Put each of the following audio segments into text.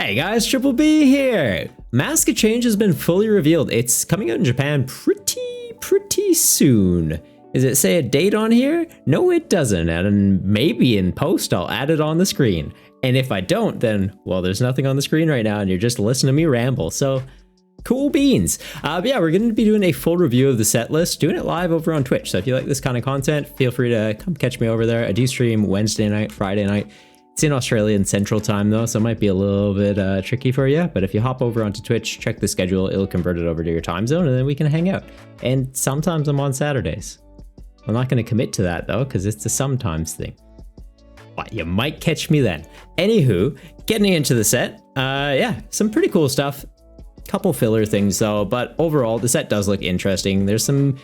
Hey guys, Triple B here! Mask Change has been fully revealed. It's coming out in Japan pretty soon. Does it say a date on here? No, it doesn't, and maybe in post I'll add it on the screen. And if I don't, then, well, there's nothing on the screen right now and you're just listening to me ramble, so cool beans. But yeah, we're going to be doing a full review of the set list, doing it live over on Twitch. So if you like this kind of content, feel free to come catch me over there. I do stream Wednesday night, Friday night. It's in Australian Central Time though, so it might be a little bit tricky for you. But if you hop over onto Twitch, check the schedule, it'll convert it over to your time zone and then we can hang out. And sometimes I'm on Saturdays. I'm not going to commit to that though, because it's a sometimes thing. But you might catch me then. Anywho, getting into the set, yeah, some pretty cool stuff. Couple filler things though, but overall the set does look interesting. There's some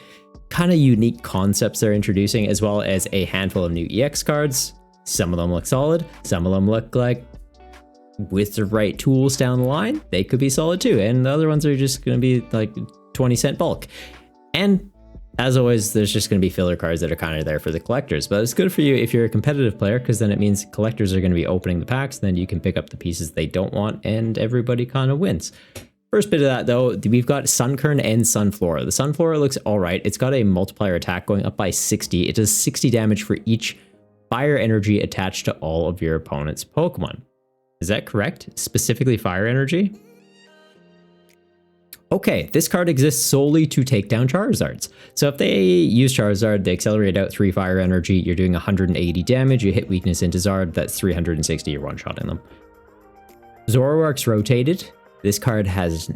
kind of unique concepts they're introducing, as well as a handful of new EX cards. Some of them look solid, some of them look like with the right tools down the line, they could be solid too. And the other ones are just going to be like 20-cent bulk. And as always, there's just going to be filler cards that are kind of there for the collectors. But it's good for you if you're a competitive player, because then it means collectors are going to be opening the packs. Then you can pick up the pieces they don't want and everybody kind of wins. First bit of that though, we've got Sunkern and Sunflor. The Sunflor looks all right. It's got a multiplier attack going up by 60. It does 60 damage for each fire energy attached to all of your opponent's Pokemon. Is that correct? Specifically fire energy? Okay, this card exists solely to take down Charizards. So if they use Charizard, they accelerate out 3 fire energy, you're doing 180 damage, you hit weakness into Zard, that's 360, you're one-shotting them. Zoroark's rotated. This card has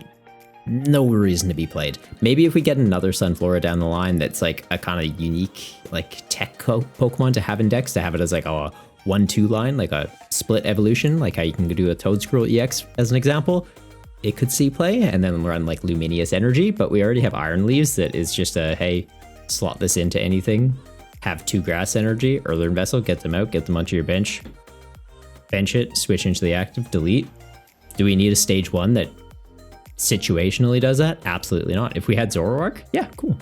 no reason to be played. Maybe if we get another Sunflora down the line that's like a kind of unique like tech Pokemon to have in decks, to have it as like a 1-2 line, like a split evolution, like how you can do a Toedscruel EX as an example, it could see play, and then run like Luminous Energy. But we already have Iron Leaves that is just a, hey, slot this into anything, have 2 Grass Energy, Earthen Vessel, get them out, get them onto your bench it, switch into the active, delete. Do we need a stage 1 that situationally does that? Absolutely not. If we had Zoroark, yeah, cool.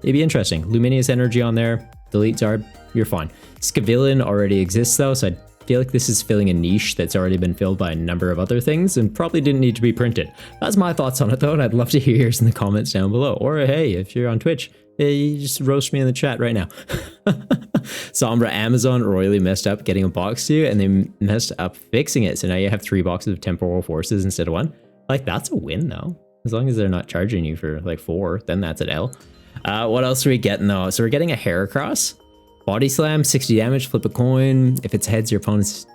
It'd be interesting. Luminous Energy on there, delete Zard, you're fine. Scavillain already exists though, so I feel like this is filling a niche that's already been filled by a number of other things and probably didn't need to be printed. That's my thoughts on it though, and I'd love to hear yours in the comments down below. Or hey, if you're on Twitch, you just roast me in the chat right now. Sombra Amazon royally messed up getting a box to you, and they messed up fixing it. So now you have 3 boxes of Temporal Forces instead of 1. Like, that's a win though. As long as they're not charging you for like 4, then that's an L. What else are we getting though? So we're getting a Heracross. Body Slam, 60 damage, flip a coin. If it's heads, your opponent's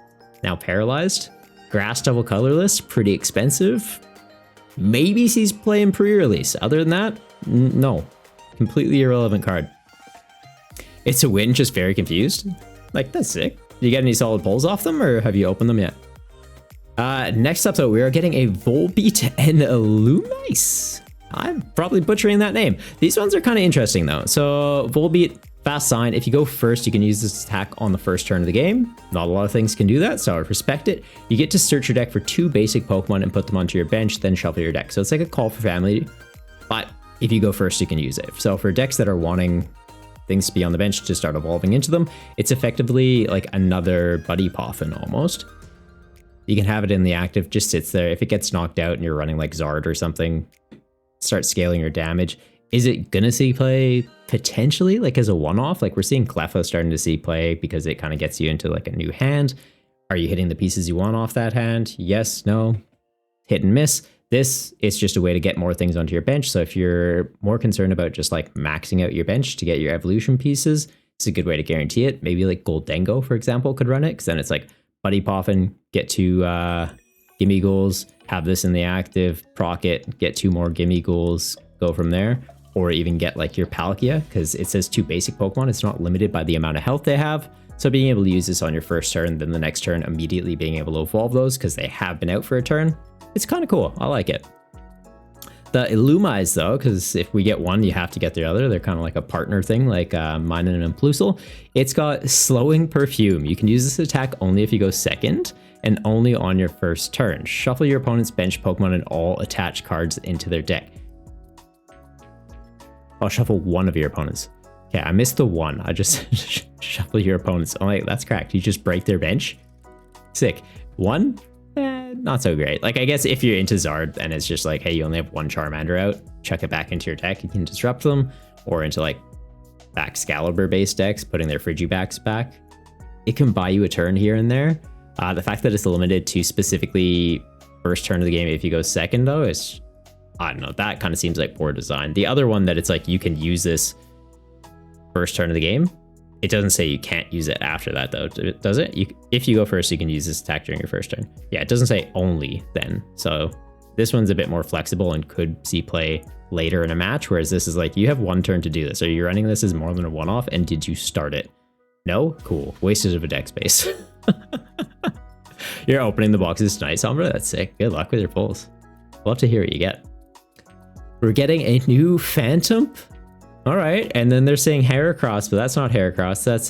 now paralyzed. Grass double colorless, pretty expensive. Maybe sees play in pre-release. Other than that, no. Completely irrelevant card. It's a win, just very confused. Like, that's sick. Do you get any solid pulls off them, or have you opened them yet? Next up though, we are getting a Volbeat and a Lumise. I'm probably butchering that name. These ones are kind of interesting though. So Volbeat, fast sign. If you go first, you can use this attack on the first turn of the game. Not a lot of things can do that, so I respect it. You get to search your deck for 2 basic Pokemon and put them onto your bench, then shuffle your deck. So it's like a call for family, but if you go first, you can use it. So for decks that are wanting things to be on the bench to start evolving into them, it's effectively like another Buddy Poffin almost. You can have it in the active, just sits there. If it gets knocked out and you're running like Zard or something, start scaling your damage. Is it gonna see play potentially like as a one-off? Like we're seeing Clefairy starting to see play because it kind of gets you into like a new hand. Are you hitting the pieces you want off that hand? Yes, no, hit and miss. This is just a way to get more things onto your bench. So if you're more concerned about just like maxing out your bench to get your evolution pieces, it's a good way to guarantee it. Maybe like Goldengo, for example, could run it, because then it's like Buddy Poffin, get 2 gimme goals, have this in the active, proc it, get 2 more gimme goals, go from there. Or even get like your Palkia, because it says 2 basic Pokemon. It's not limited by the amount of health they have. So being able to use this on your first turn, then the next turn immediately being able to evolve those because they have been out for a turn, it's kind of cool. I like it. The Illumise though, because if we get one, you have to get the other. They're kind of like a partner thing, like Minun and Plusle. It's got Slowing Perfume. You can use this attack only if you go second and only on your first turn. Shuffle your opponent's bench Pokemon and all attached cards into their deck. I'll shuffle one of your opponents. Okay, I missed the one. I just shuffle your opponents. Oh, wait, that's cracked. You just break their bench. Sick. One? not so great. Like, I guess if you're into Zard and it's just like, hey, you only have one Charmander out, chuck it back into your deck, you can disrupt them, or into like Excalibur based decks, putting their Frigibacks back. It can buy you a turn here and there. The fact that it's limited to specifically first turn of the game if you go second, though, is, I don't know, that kind of seems like poor design. The other one that it's like you can use this first turn of the game, it doesn't say you can't use it after that, though, does it? If you go first, you can use this attack during your first turn. Yeah, it doesn't say only then. So this one's a bit more flexible and could see play later in a match, whereas this is like, you have one turn to do this. Are you running this as more than a one-off, and did you start it? No? Cool. Wasted of a deck space. You're opening the boxes tonight, Sombra? That's sick. Good luck with your pulls. Love to hear what you get. We're getting a new Phantom. All right, and then they're saying Heracross, but that's not Heracross. That's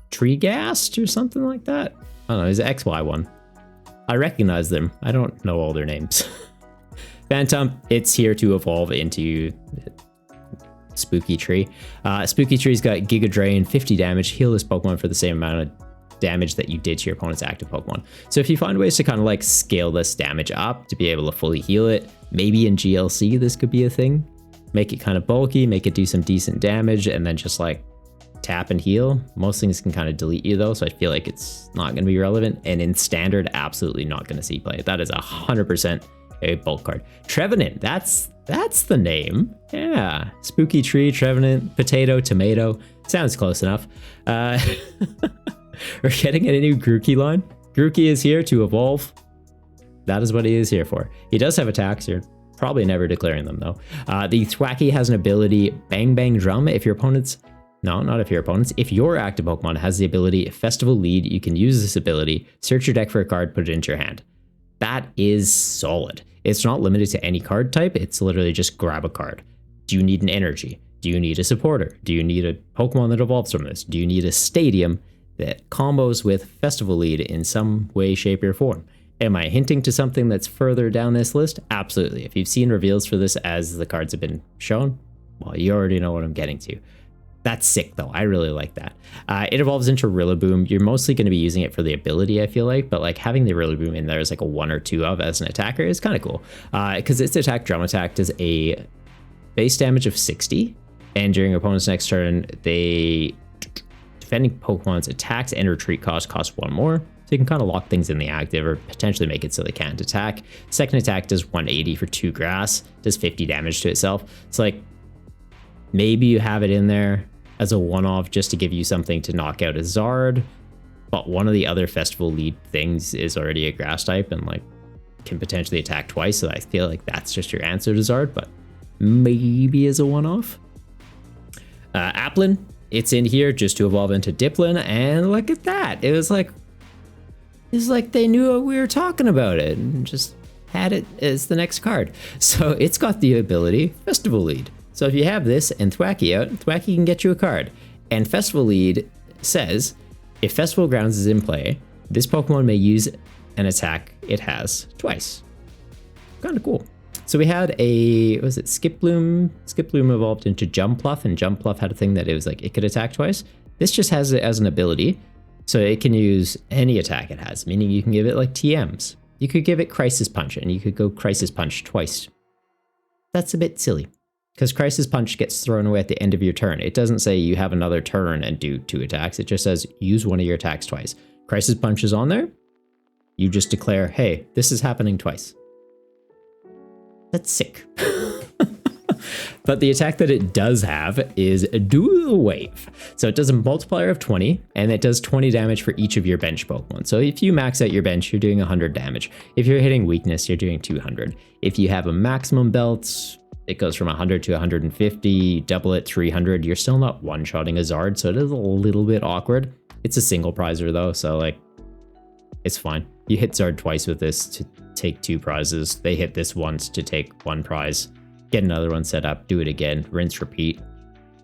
Treegast or something like that. I don't know. It's an XY one. I recognize them. I don't know all their names. Phantom, it's here to evolve into Spooky Tree. Spooky Tree's got Giga Drain, 50 damage. Heal this Pokemon for the same amount of damage that you did to your opponent's active Pokemon. So if you find ways to kind of like scale this damage up to be able to fully heal it, maybe in GLC this could be a thing. Make it kind of bulky, make it do some decent damage, and then just like tap and heal. Most things can kind of delete you though, so I feel like it's not going to be relevant. And in standard, absolutely not going to see play. That is 100% a bulk card. Trevenant, that's the name. Yeah, Spooky Tree, Trevenant, Potato, Tomato. Sounds close enough. We're getting a new Grookey line. Grookey is here to evolve. That is what he is here for. He does have attacks. You're probably never declaring them though. The Thwackey has an ability, Bang Bang Drum. If your opponent's, no, not if your opponent's, if your active Pokemon has the ability Festival Lead, you can use this ability, search your deck for a card, put it into your hand. That is solid. It's not limited to any card type. It's literally just grab a card. Do you need an energy? Do you need a supporter? Do you need a Pokemon that evolves from this? Do you need a stadium that combos with Festival Lead in some way, shape, or form? Am I hinting to something that's further down this list? Absolutely. If you've seen reveals for this as the cards have been shown, well, you already know what I'm getting to. That's sick, though. I really like that. It evolves into Rillaboom. You're mostly going to be using it for the ability, I feel like, but like having the Rillaboom in there as like a 1 or 2 of as an attacker is kind of cool. Because its attack, Drum Attack, does a base damage of 60, and during your opponent's next turn, defending Pokemon's attacks and retreat cost 1 more. So you can kind of lock things in the active or potentially make it so they can't attack. Second attack does 180 for 2 grass, does 50 damage to itself. It's like, maybe you have it in there as a one-off just to give you something to knock out a Zard, but one of the other Festival Lead things is already a grass type and like can potentially attack twice, so I feel like that's just your answer to Zard, but maybe as a one-off. Appan, it's in here just to evolve into Diplin, and look at that. It's like they knew we were talking about it and just had it as the next card. So it's got the ability Festival Lead. So if you have this and Thwackey out, Thwackey can get you a card. And Festival Lead says, if Festival Grounds is in play, this Pokemon may use an attack it has twice. Kind of cool. So we had was it Skiploom? Skiploom evolved into Jumpluff, and Jumpluff had a thing that it was like, it could attack twice. This just has it as an ability. So it can use any attack it has, meaning you can give it like TMs. You could give it Crisis Punch, and you could go Crisis Punch twice. That's a bit silly, because Crisis Punch gets thrown away at the end of your turn. It doesn't say you have another turn and do 2 attacks. It just says use one of your attacks twice. Crisis Punch is on there. You just declare, hey, this is happening twice. That's sick. But the attack that it does have is Dual Wave. So it does a multiplier of 20, and it does 20 damage for each of your bench Pokemon. So if you max out your bench, you're doing 100 damage. If you're hitting weakness, you're doing 200. If you have a maximum belt, it goes from 100 to 150, double it 300. You're still not one-shotting a Zard, so it is a little bit awkward. It's a single prizer though, so like, it's fine. You hit Zard twice with this to take 2 prizes. They hit this once to take 1 prize. Get another one set up, do it again, rinse, repeat.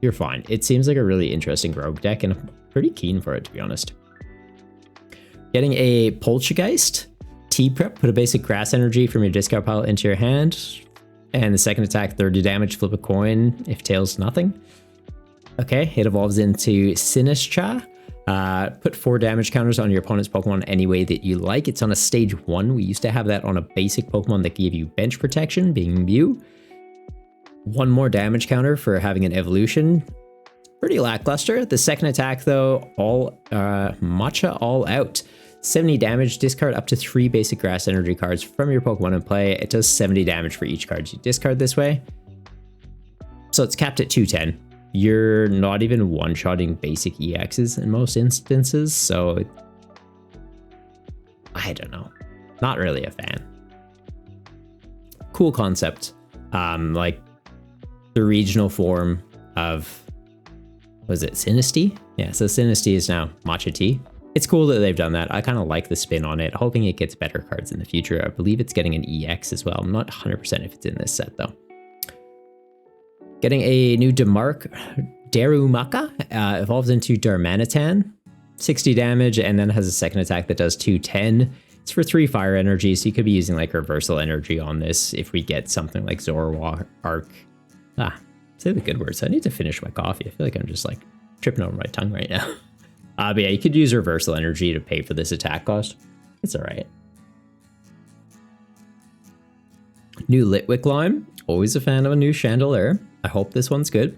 You're fine. It seems like a really interesting rogue deck, and I'm pretty keen for it, to be honest. Getting a Poltergeist. T-Prep, put a basic grass energy from your discard pile into your hand. And the second attack, 30 damage, flip a coin. If tails, nothing. Okay, it evolves into Sinistra. Put 4 damage counters on your opponent's Pokemon any way that you like. It's on a stage 1. We used to have that on a basic Pokemon that gave you bench protection, being Mew. 1 more damage counter for having an evolution. Pretty lackluster. The second attack though, Matcha All Out. 70 damage, discard up to 3 basic grass energy cards from your Pokemon in play. It does 70 damage for each card you discard this way. So it's capped at 210. You're not even one-shotting basic EXs in most instances, so I don't know. Not really a fan. Cool concept. Like the regional form of, was it Sinistra? Yeah, so Sinistra is now Matcha Tea. It's cool that they've done that. I kind of like the spin on it, hoping it gets better cards in the future. I believe it's getting an EX as well. I'm not 100% if it's in this set though. Getting a new Darumaka, evolves into Darmanitan, 60 damage, and then has a second attack that does 210. It's for 3 fire energy, so you could be using like reversal energy on this if we get something like Zoroark. Say the good words. I need to finish my coffee. I feel like I'm just like tripping over my tongue right now. But yeah, you could use reversal energy to pay for this attack cost. It's all right. New Litwick line. Always a fan of a new Chandelure. I hope this one's good.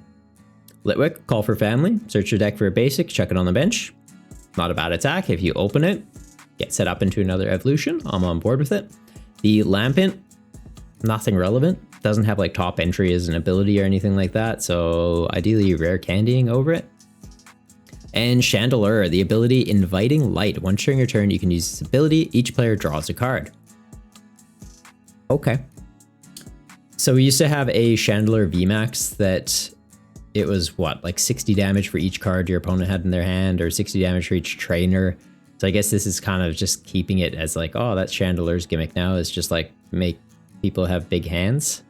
Litwick, call for family. Search your deck for a basic, chuck it on the bench. Not a bad attack. If you open it, get set up into another evolution. I'm on board with it. The Lampent, nothing relevant. Doesn't have like top entry as an ability or anything like that. So ideally rare candying over it. And Chandelure, the ability Inviting Light. Once during your turn, you can use this ability. Each player draws a card. Okay. So we used to have a Chandelure VMAX that it was what, like 60 damage for each card your opponent had in their hand, or 60 damage for each trainer. So I guess this is kind of just keeping it as like, oh, that's Chandelure's gimmick now, is just like make people have big hands.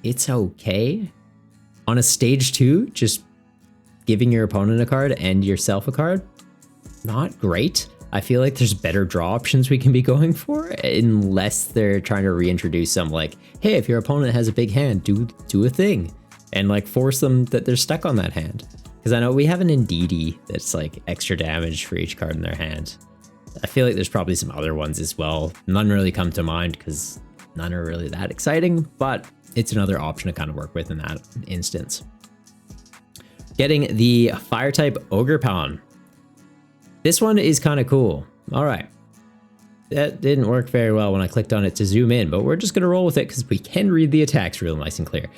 It's okay. On a stage 2, just giving your opponent a card and yourself a card, not great. I feel like there's better draw options we can be going for, unless they're trying to reintroduce some like, hey, if your opponent has a big hand, do a thing, and like force them that they're stuck on that hand. Because I know we have an Indeedee that's like extra damage for each card in their hand. I feel like there's probably some other ones as well. None really come to mind because none are really that exciting, but it's another option to kind of work with in that instance. Getting the fire type Ogerpon. This one is kind of cool. All right. That didn't work very well when I clicked on it to zoom in, but we're just going to roll with it because we can read the attacks real nice and clear.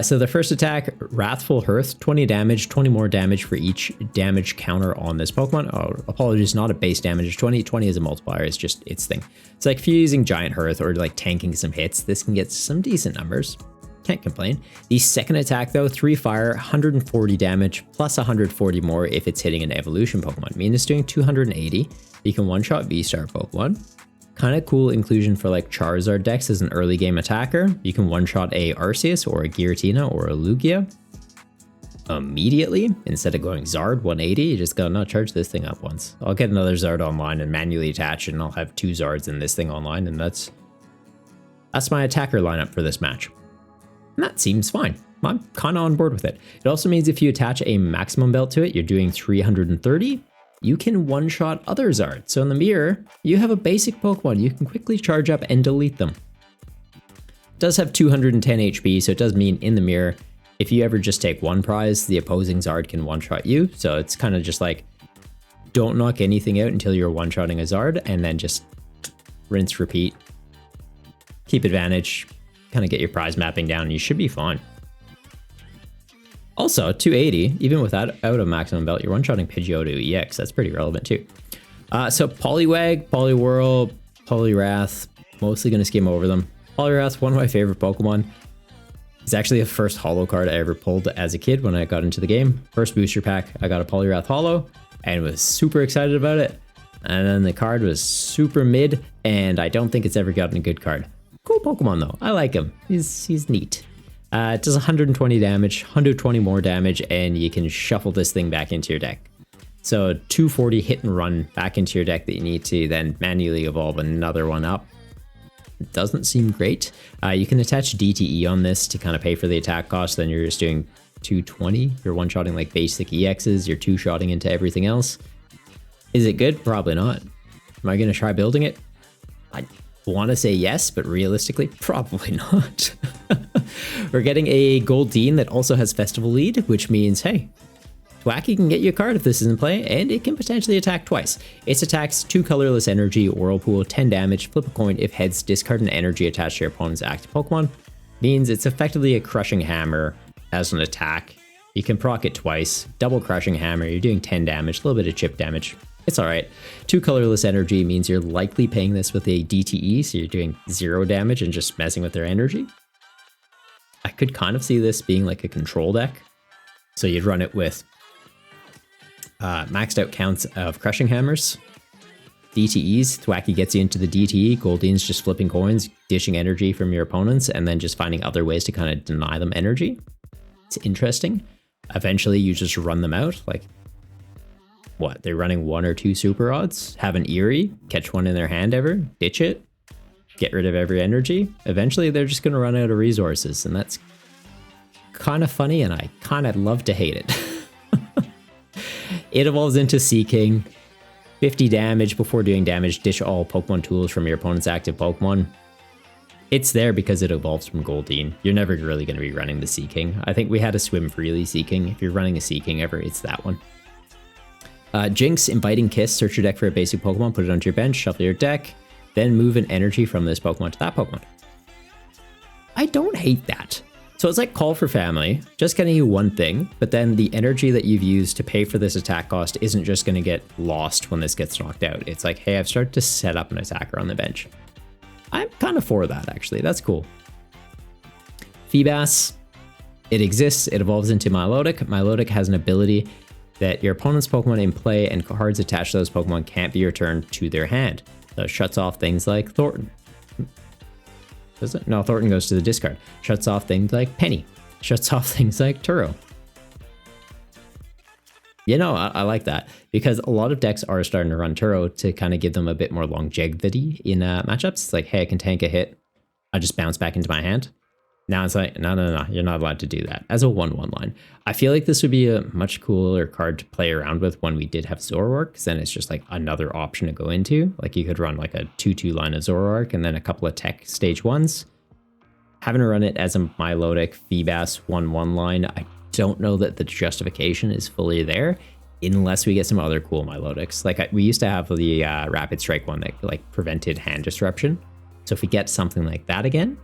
So the first attack, Wrathful Hearth, 20 damage, 20 more damage for each damage counter on this Pokemon. Oh, apologies, not a base damage. 20 is a multiplier. It's just its thing. It's like if you're using Giant Hearth or like tanking some hits, this can get some decent numbers. Can't complain. The second attack though, 3 fire, 140 damage, plus 140 more if it's hitting an evolution Pokemon. I mean, it's doing 280. You can one-shot V-Star Pokemon. Kind of cool inclusion for like Charizard decks as an early game attacker. You can one-shot a Arceus or a Giratina or a Lugia immediately. Instead of going Zard 180, you just gotta not charge this thing up once. I'll get another Zard online and manually attach it, and I'll have 2 Zards in this thing online, and that's my attacker lineup for this match. And that seems fine. I'm kind of on board with it. It also means if you attach a maximum belt to it, you're doing 330. You can one-shot other Zards. So in the mirror, you have a basic Pokemon. You can quickly charge up and delete them. It does have 210 HP, so it does mean in the mirror, if you ever just take one prize, the opposing Zard can one-shot you. So it's kind of just like, don't knock anything out until you're one-shotting a Zard, and then just rinse, repeat. Keep advantage. Kind of get your prize mapping down, and you should be fine. Also, 280, even without a maximum belt, you're one-shotting Pidgeotto EX. That's pretty relevant too. So Poliwag, Poliwhirl, Poliwrath, mostly going to skim over them. Poliwrath, one of my favorite Pokemon. It's actually the first holo card I ever pulled as a kid when I got into the game. First booster pack, I got a Poliwrath holo and was super excited about it. And then the card was super mid, and I don't think it's ever gotten a good card. Cool Pokemon though. I like him. He's neat. It does 120 damage, 120 more damage, and you can shuffle this thing back into your deck. So 240 hit and run back into your deck that you need to then manually evolve another one up. It doesn't seem great. You can attach DTE on this to kind of pay for the attack cost. Then you're just doing 220. You're one-shotting like basic EXs, you're two-shotting into everything else. Is it good? Probably not. Am I going to try building it? I want to say yes, but realistically, probably not. We're getting a Goldeen that also has Festival Lead, which means, hey, Thwackey can get you a card if this is in play, and it can potentially attack twice. Its attacks 2 colorless energy, Whirlpool, 10 damage, flip a coin. If heads, discard an energy attached to your opponent's active Pokemon. Means it's effectively a Crushing Hammer as an attack. You can proc it twice, double Crushing Hammer, you're doing 10 damage, a little bit of chip damage. It's alright. 2 colorless energy means you're likely paying this with a DTE, so you're doing 0 damage and just messing with their energy. I could kind of see this being like a control deck. So you'd run it with maxed out counts of Crushing Hammers, DTEs. Thwackey gets you into the DTE. Goldeen's just flipping coins, dishing energy from your opponents, and then just finding other ways to kind of deny them energy. It's interesting. Eventually you just run them out. Like, what? They're running 1 or 2 super odds, have an Eerie, catch one in their hand ever, ditch it, get rid of every energy. Eventually they're just going to run out of resources, and that's kind of funny, and I kind of love to hate it. It evolves into Seeking. 50 damage. Before doing damage, dish all Pokemon tools from your opponent's active Pokemon. It's there because it evolves from Goldeen. You're never really going to be running the Seeking. I think we had a Swim Freely Seeking. If you're running a Seeking ever, it's that one. Jinx, Inviting Kiss. Search your deck for a basic Pokemon, put it onto your bench, shuffle your deck, then move an energy from this Pokemon to that Pokemon. I don't hate that. So it's like Call for Family, just getting you one thing, but then the energy that you've used to pay for this attack cost isn't just going to get lost when this gets knocked out. It's like, hey, I've started to set up an attacker on the bench. I'm kind of for that, actually. That's cool. Feebas, it exists. It evolves into Milotic. Milotic has an ability that your opponent's Pokemon in play and cards attached to those Pokemon can't be returned to their hand. So it shuts off things like Thornton. Does it? No, Thornton goes to the discard. Shuts off things like Penny. Shuts off things like Turo. You know, I like that, because a lot of decks are starting to run Turo to kind of give them a bit more longevity in matchups. It's like, hey, I can tank a hit. I just bounce back into my hand. Now it's like, no, you're not allowed to do that as a 1/1 line. I feel like this would be a much cooler card to play around with when we did have Zoroark, because then it's just like another option to go into. Like you could run like a 2/2 line of Zoroark and then a couple of tech stage 1s. Having to run it as a Milotic Feebas 1/1 line, I don't know that the justification is fully there unless we get some other cool Milotics. Like we used to have the Rapid Strike one that like prevented hand disruption. So if we get something like that again,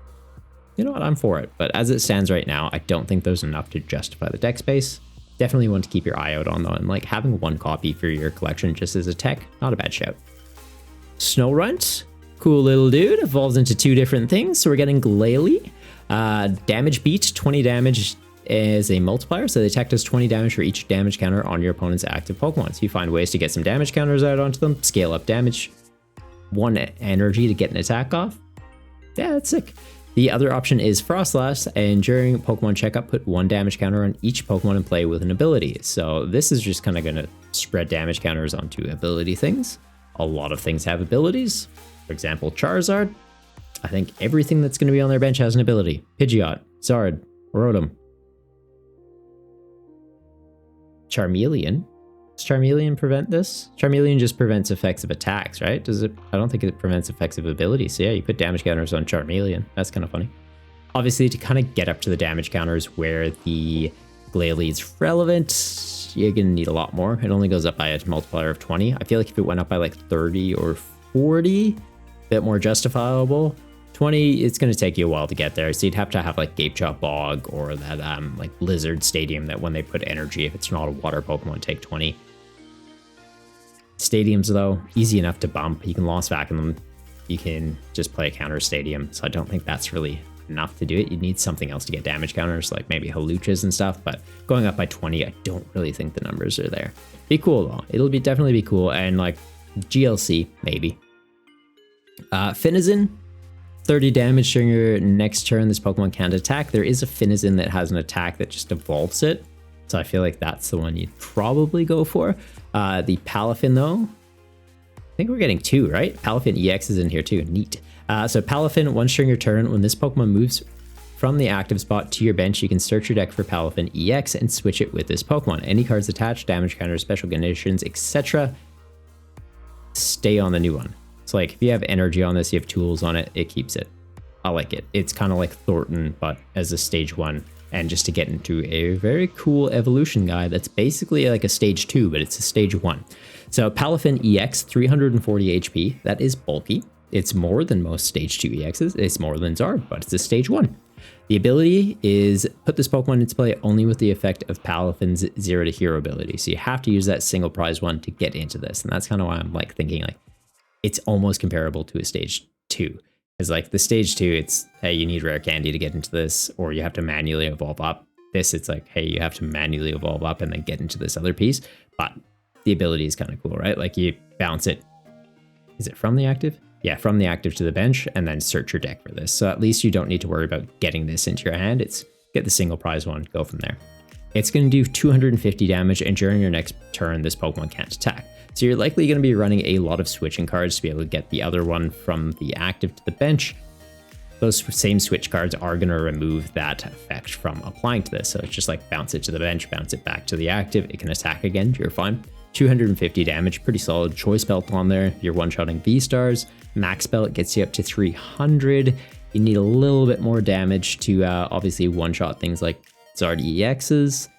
you know what, I'm for it. But as it stands right now, I don't think there's enough to justify the deck space. Definitely want to keep your eye out on though, and like having one copy for your collection just as a tech, not a bad shout. Snowrun, cool little dude, evolves into 2 different things. So we're getting Glalie. Damage beat, 20 damage is a multiplier, so the attack does 20 damage for each damage counter on your opponent's active Pokemon. So you find ways to get some damage counters out onto them, scale up damage, 1 energy to get an attack off. Yeah, that's sick. The other option is Frostlass, and during Pokemon checkup, put 1 damage counter on each Pokemon in play with an ability. So this is just kind of going to spread damage counters onto ability things. A lot of things have abilities. For example, Charizard. I think everything that's going to be on their bench has an ability. Pidgeot, Zard, Rotom. Charmeleon. Does Charmeleon prevent this? Charmeleon just prevents effects of attacks, right? Does it? I don't think it prevents effects of abilities. So yeah, you put damage counters on Charmeleon. That's kind of funny. Obviously, to kind of get up to the damage counters where the Glalie is relevant, you're going to need a lot more. It only goes up by a multiplier of 20. I feel like if it went up by like 30 or 40, a bit more justifiable. 20, it's going to take you a while to get there. So you'd have to have like Gapechop Bog or that like Blizzard Stadium that when they put energy, if it's not a water Pokemon, take 20. Stadiums though, easy enough to bump. You can Lost Vacuum them. You can just play a counter stadium. So I don't think that's really enough to do it. You need something else to get damage counters, like maybe Haluchas and stuff, but going up by 20, I don't really think the numbers are there. Be cool though. It'll be definitely be cool. And like GLC, maybe. Finizen. 30 damage during your next turn. This Pokemon can't attack. There is a Finizen that has an attack that just evolves it. So I feel like that's the one you'd probably go for. The Palafin though, I think we're getting 2, right? Palafin EX is in here too. Neat. So Palafin, once during your turn, when this Pokemon moves from the active spot to your bench, you can search your deck for Palafin EX and switch it with this Pokemon. Any cards attached, damage counters, special conditions, etc. stay on the new one. So like if you have energy on this, you have tools on it, it keeps it. I like it. It's kind of like Thornton, but as a stage 1. And just to get into a very cool evolution guide that's basically like a stage 2, but it's a stage 1. So Palafin EX, 340 HP. That is bulky. It's more than most stage 2 EXs. It's more than Zard, but it's a stage 1. The ability is put this Pokemon into play only with the effect of Palafin's 0 to hero ability. So you have to use that single prize one to get into this. And that's kind of why I'm like thinking like it's almost comparable to a stage 2. Because like the stage 2, it's, hey, you need rare candy to get into this, or you have to manually evolve up. This, it's like, hey, you have to manually evolve up and then get into this other piece. But the ability is kind of cool, right? Like you bounce it. Is it from the active? Yeah, from the active to the bench, and then search your deck for this. So at least you don't need to worry about getting this into your hand. It's get the single prize one, go from there. It's going to do 250 damage, and during your next turn, this Pokemon can't attack. So you're likely going to be running a lot of switching cards to be able to get the other one from the active to the bench. Those same switch cards are going to remove that effect from applying to this. So it's just like bounce it to the bench, bounce it back to the active. It can attack again, you're fine. 250 damage, pretty solid. Choice Belt on there. You're one-shotting V-Stars. Max Belt gets you up to 300. You need a little bit more damage to obviously one-shot things like Zard EXs.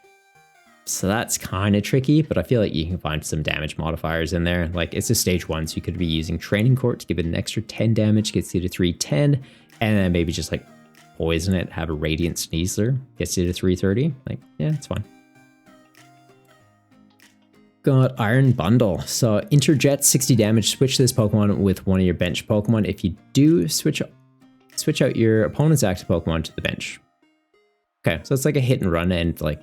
So that's kind of tricky, but I feel like you can find some damage modifiers in there. Like it's a stage 1, so you could be using Training Court to give it an extra 10 damage, gets you to 310, and then maybe just like poison it, have a Radiant Sneasler, gets you to 330. Like, yeah, it's fine. Got Iron Bundle. So Interjet, 60 damage, switch this Pokemon with one of your bench Pokemon. If you do, switch out your opponent's active Pokemon to the bench. Okay, so it's like a hit and run and like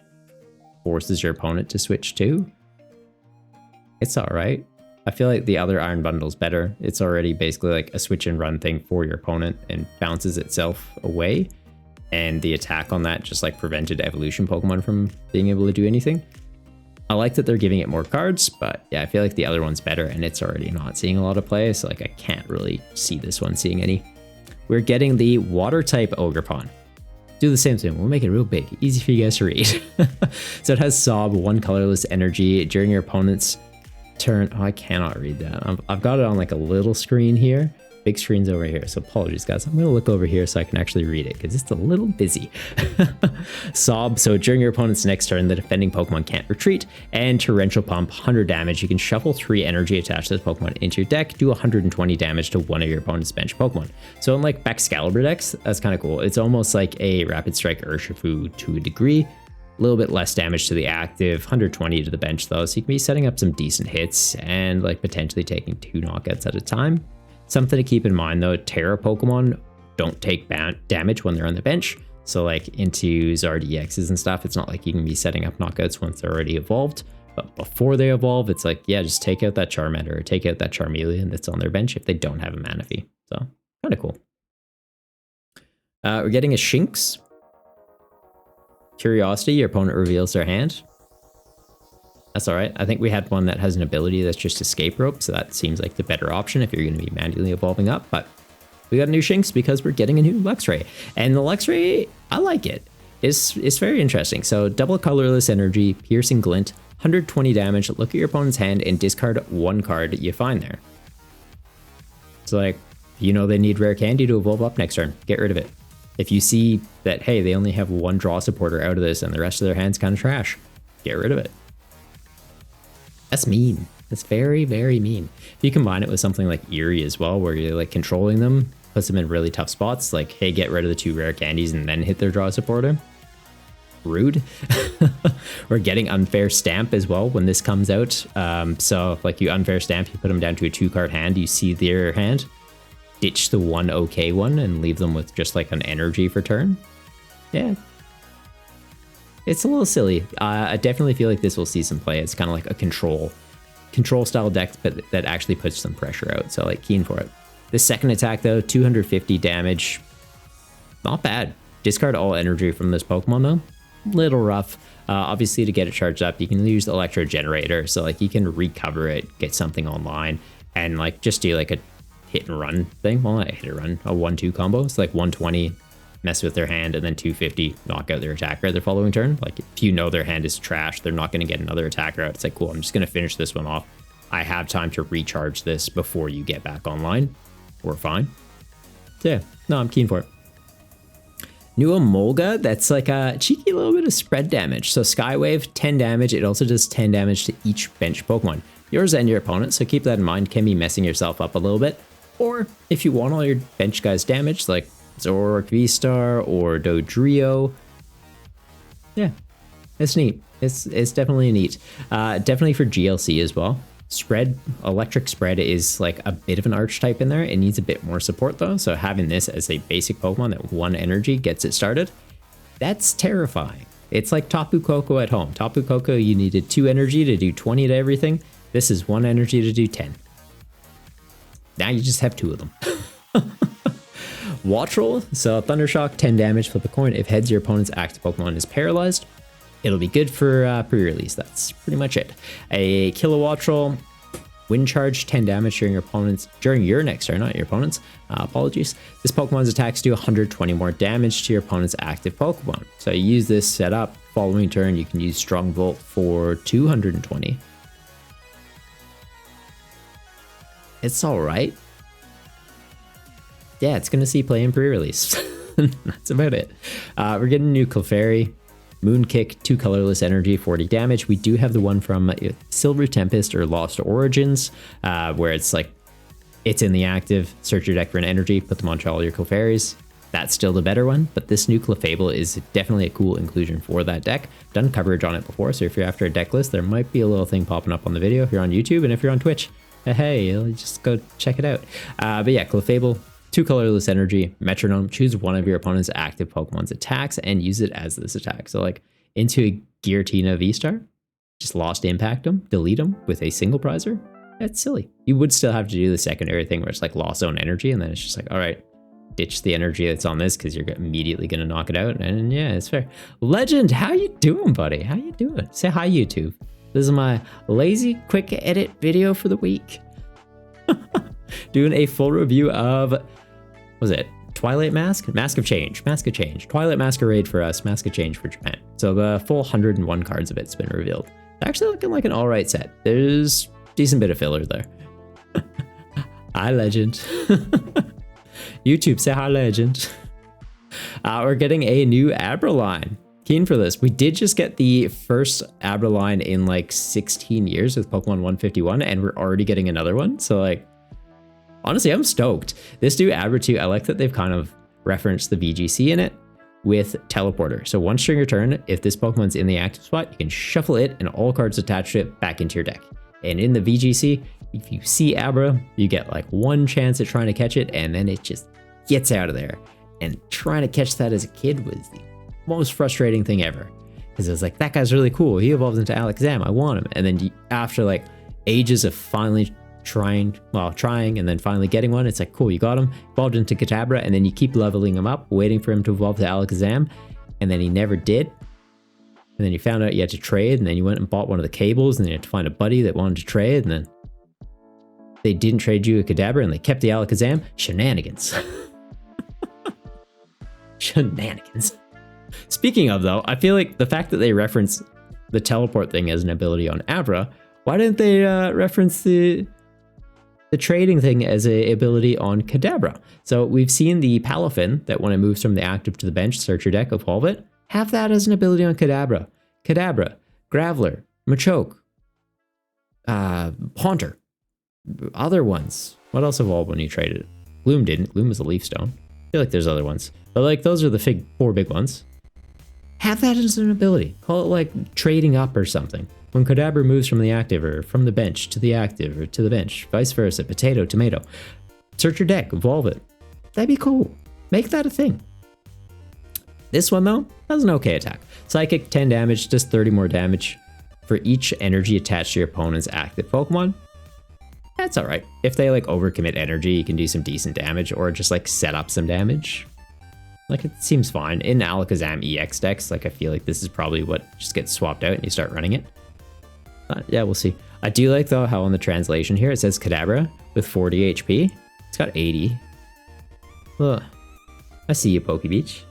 forces your opponent to switch too. It's all right. I feel like the other Iron Bundle's better. It's already basically like a switch and run thing for your opponent and bounces itself away. And the attack on that just like prevented evolution Pokemon from being able to do anything. I like that they're giving it more cards, but yeah, I feel like the other one's better and it's already not seeing a lot of play. So like I can't really see this one seeing any. We're getting the water type Ogerpon. Do the same thing. We'll make it real big, easy for you guys to read. So it has Sob, 1 colorless energy during your opponent's turn. Oh, I cannot read that. I've got it on like a little screen here. Big screen's over here, so apologies guys. I'm gonna look over here so I can actually read it because it's a little busy. Sob, so during your opponent's next turn, the defending Pokemon can't retreat. And Torrential Pump, 100 damage. You can shuffle 3 energy attached to this Pokemon into your deck, do 120 damage to one of your opponent's bench Pokemon. So in like Excalibur decks, that's kind of cool. It's almost like a Rapid Strike Urshifu to a degree. A little bit less damage to the active, 120 to the bench though, so you can be setting up some decent hits and like potentially taking 2 knockouts at a time. Something to keep in mind though, Terra Pokemon don't take damage when they're on the bench. So like into Zard EXs and stuff, it's not like you can be setting up knockouts once they're already evolved. But before they evolve, it's like, yeah, just take out that Charmander or take out that Charmeleon that's on their bench if they don't have a Manaphy. So kind of cool. We're getting a Shinx. Curiosity, your opponent reveals their hand. That's all right. I think we had one that has an ability that's just Escape Rope, so that seems like the better option if you're going to be manually evolving up. But we got a new Shinx because we're getting a new Luxray. And the Luxray, I like it. It's very interesting. So double colorless energy, piercing glint, 120 damage. Look at your opponent's hand and discard 1 card you find there. So like, you know they need rare candy to evolve up next turn. Get rid of it. If you see that, hey, they only have 1 draw supporter out of this and the rest of their hand's kind of trash, get rid of it. That's mean. That's very, very mean. If you combine it with something like Eerie as well, where you're like controlling them, puts them in really tough spots, like, hey, get rid of the 2 rare candies and then hit their draw supporter. Rude. We're getting Unfair Stamp as well when this comes out. So like you Unfair Stamp, you put them down to a 2-card hand, you see their hand, ditch the 1 okay one and leave them with just like an energy for turn. Yeah. It's a little silly. I definitely feel like this will see some play. It's kind of like a control style deck, but that actually puts some pressure out. So like keen for it. The second attack though, 250 damage. Not bad. Discard all energy from this Pokemon though. Little rough. Obviously to get it charged up, you can use the Electro Generator. So like you can recover it, get something online, and like just do like a hit and run thing. Well, not a hit and run, a 1-2 combo. It's like 120 mess with their hand, and then 250 knock out their attacker their following turn. Like if you know their hand is trash, they're not going to get another attacker out. It's like, cool, I'm just going to finish this one off. I have time to recharge this before you get back online. We're fine. So yeah, no, I'm keen for it. New Mulga, that's like a cheeky little bit of spread damage. So Skywave, 10 damage. It also does 10 damage to each bench Pokemon, yours and your opponent. So keep that in mind. Can be messing yourself up a little bit. Or if you want all your bench guys damaged, like Zoroark V-Star or Dodrio, yeah, it's neat. It's definitely neat. Definitely for GLC as well. Spread, electric spread is like a bit of an archetype in there. It needs a bit more support though. So having this as a basic Pokemon that 1 energy gets it started, that's terrifying. It's like Tapu Koko at home. Tapu Koko, you needed 2 energy to do 20 to everything. This is 1 energy to do 10. Now you just have 2 of them. Wattrel, so Thundershock, 10 damage, flip a coin. If heads, your opponent's active Pokemon is paralyzed. It'll be good for pre-release. That's pretty much it. A Kilowattrel, wind charge, 10 damage during your next turn, not your opponent's. Apologies. This Pokemon's attacks do 120 more damage to your opponent's active Pokemon. So you use this setup. Following turn, you can use Strong Volt for 220. It's all right. Yeah, it's gonna see play in pre-release. That's about it. We're getting a new Clefairy. Moon Kick, 2 colorless energy, 40 damage. We do have the one from Silver Tempest or Lost Origins, where it's like, it's in the active, search your deck for an energy, put them onto all your Clefairies. That's still the better one, but this new Clefable is definitely a cool inclusion for that deck. Done coverage on it before, so if you're after a deck list, there might be a little thing popping up on the video if you're on YouTube, and if you're on Twitch, hey, just go check it out. But yeah, Clefable, 2 colorless energy, metronome, choose one of your opponent's active Pokemon's attacks and use it as this attack. So like into a Giratina V-Star, just lost impact them, delete them with a single prizer. That's silly. You would still have to do the secondary thing where it's like lost zone energy, and then it's just like, all right, ditch the energy that's on this because you're immediately going to knock it out. And yeah, it's fair. Legend, how you doing, buddy? How you doing? Say hi, YouTube. This is my lazy quick edit video for the week. Doing a full review of, was it Twilight Mask? Mask of Change. Twilight Masquerade for us, Mask of Change for Japan. So the full 101 cards of it's been revealed. It's actually looking like an alright set. There's a decent bit of filler there. Hi, Legend. YouTube, say hi, Legend. We're getting a new Abaline. Keen for this. We did just get the first Abaline in like 16 years with Pokemon 151, and we're already getting another one. So like, honestly, I'm stoked. This new Abra 2, I like that they've kind of referenced the VGC in it with Teleporter. So once during your turn, if this Pokemon's in the active spot, you can shuffle it and all cards attached to it back into your deck. And in the VGC, if you see Abra, you get like 1 chance at trying to catch it, and then it just gets out of there. And trying to catch that as a kid was the most frustrating thing ever. Because it was like, that guy's really cool. He evolves into Alakazam. I want him. And then after like ages of finally trying and then finally getting one, it's like, cool, you got him, evolved into Kadabra, and then you keep leveling him up, waiting for him to evolve to Alakazam, and then he never did. And then you found out you had to trade, and then you went and bought one of the cables, and then you had to find a buddy that wanted to trade, and then they didn't trade you a Kadabra, and they kept the Alakazam. Shenanigans. Shenanigans. Speaking of, though, I feel like the fact that they reference the teleport thing as an ability on Abra, why didn't they reference the trading thing as a ability on Kadabra? So we've seen the Palafin that when it moves from the active to the bench, search your deck, evolve it. Have that as an ability on Kadabra. Kadabra, Graveler, Machoke, Haunter, other ones. What else evolved when you traded it? Gloom didn't. Gloom was a Leaf Stone. I feel like there's other ones. But like those are the 4 big ones. Have that as an ability. Call it like trading up or something. When Kadabra moves from the active or from the bench to the active or to the bench, vice versa, potato, tomato. Search your deck, evolve it. That'd be cool. Make that a thing. This one though, has an okay attack. Psychic, 10 damage, does 30 more damage for each energy attached to your opponent's active Pokemon. That's all right. If they like overcommit energy, you can do some decent damage or just like set up some damage. Like it seems fine. In Alakazam EX decks, like I feel like this is probably what just gets swapped out and you start running it. Yeah, we'll see. I do like though how on the translation here it says Kadabra with 40 HP. It's got 80. Ugh. I see you, Pokebeach.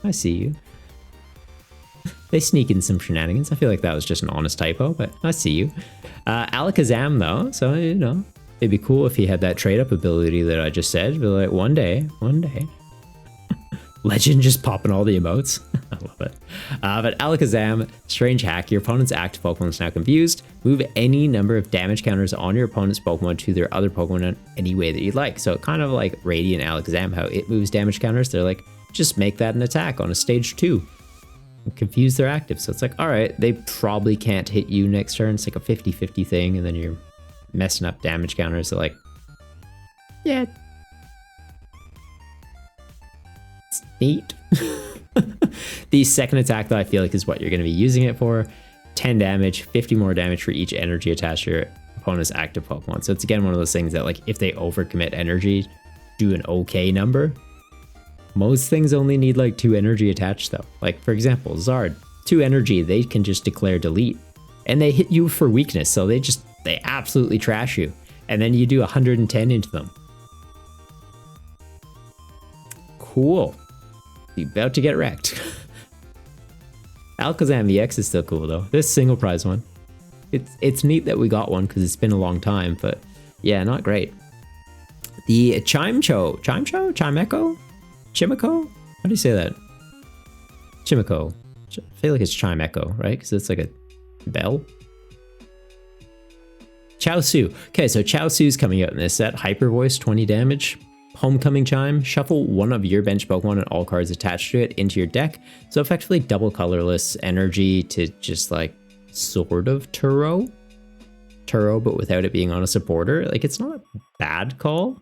I see you. They sneak in some shenanigans. I feel like that was just an honest typo, but I see you. Alakazam though, so you know, it'd be cool if he had that trade up ability that I just said, but like one day. Legend just popping all the emotes. I love it. But Alakazam, strange hack. Your opponent's active Pokemon is now confused. Move any number of damage counters on your opponent's Pokemon to their other Pokemon in any way that you'd like. So kind of like Radiant Alakazam, how it moves damage counters. They're like, just make that an attack on a stage 2. Confuse their active. So it's like, all right, they probably can't hit you next turn. It's like a 50-50 thing, and then you're messing up damage counters. So like, yeah. It's neat. The second attack that I feel like is what you're going to be using it for. 10 damage, 50 more damage for each energy attached to your opponent's active Pokemon. So it's again one of those things that like if they overcommit energy, do an okay number. Most things only need like 2 energy attached though. Like for example, Zard, 2 energy, they can just declare delete. And they hit you for weakness, so they absolutely trash you. And then you do 110 into them. Cool. You're about to get wrecked. Alakazam EX is still cool though. This single prize one. It's neat that we got one because it's been a long time, but yeah, not great. The Chimeko? How do you say that? Chimeko. I feel like it's Chimeko, right? Because it's like a bell. Chaozu. Okay, so Chaozu's coming out in this set. Hyper Voice, 20 damage. Homecoming Chime. Shuffle one of your bench Pokemon and all cards attached to it into your deck. So effectively double colorless energy to just like sort of Turo, but without it being on a supporter. Like it's not a bad call.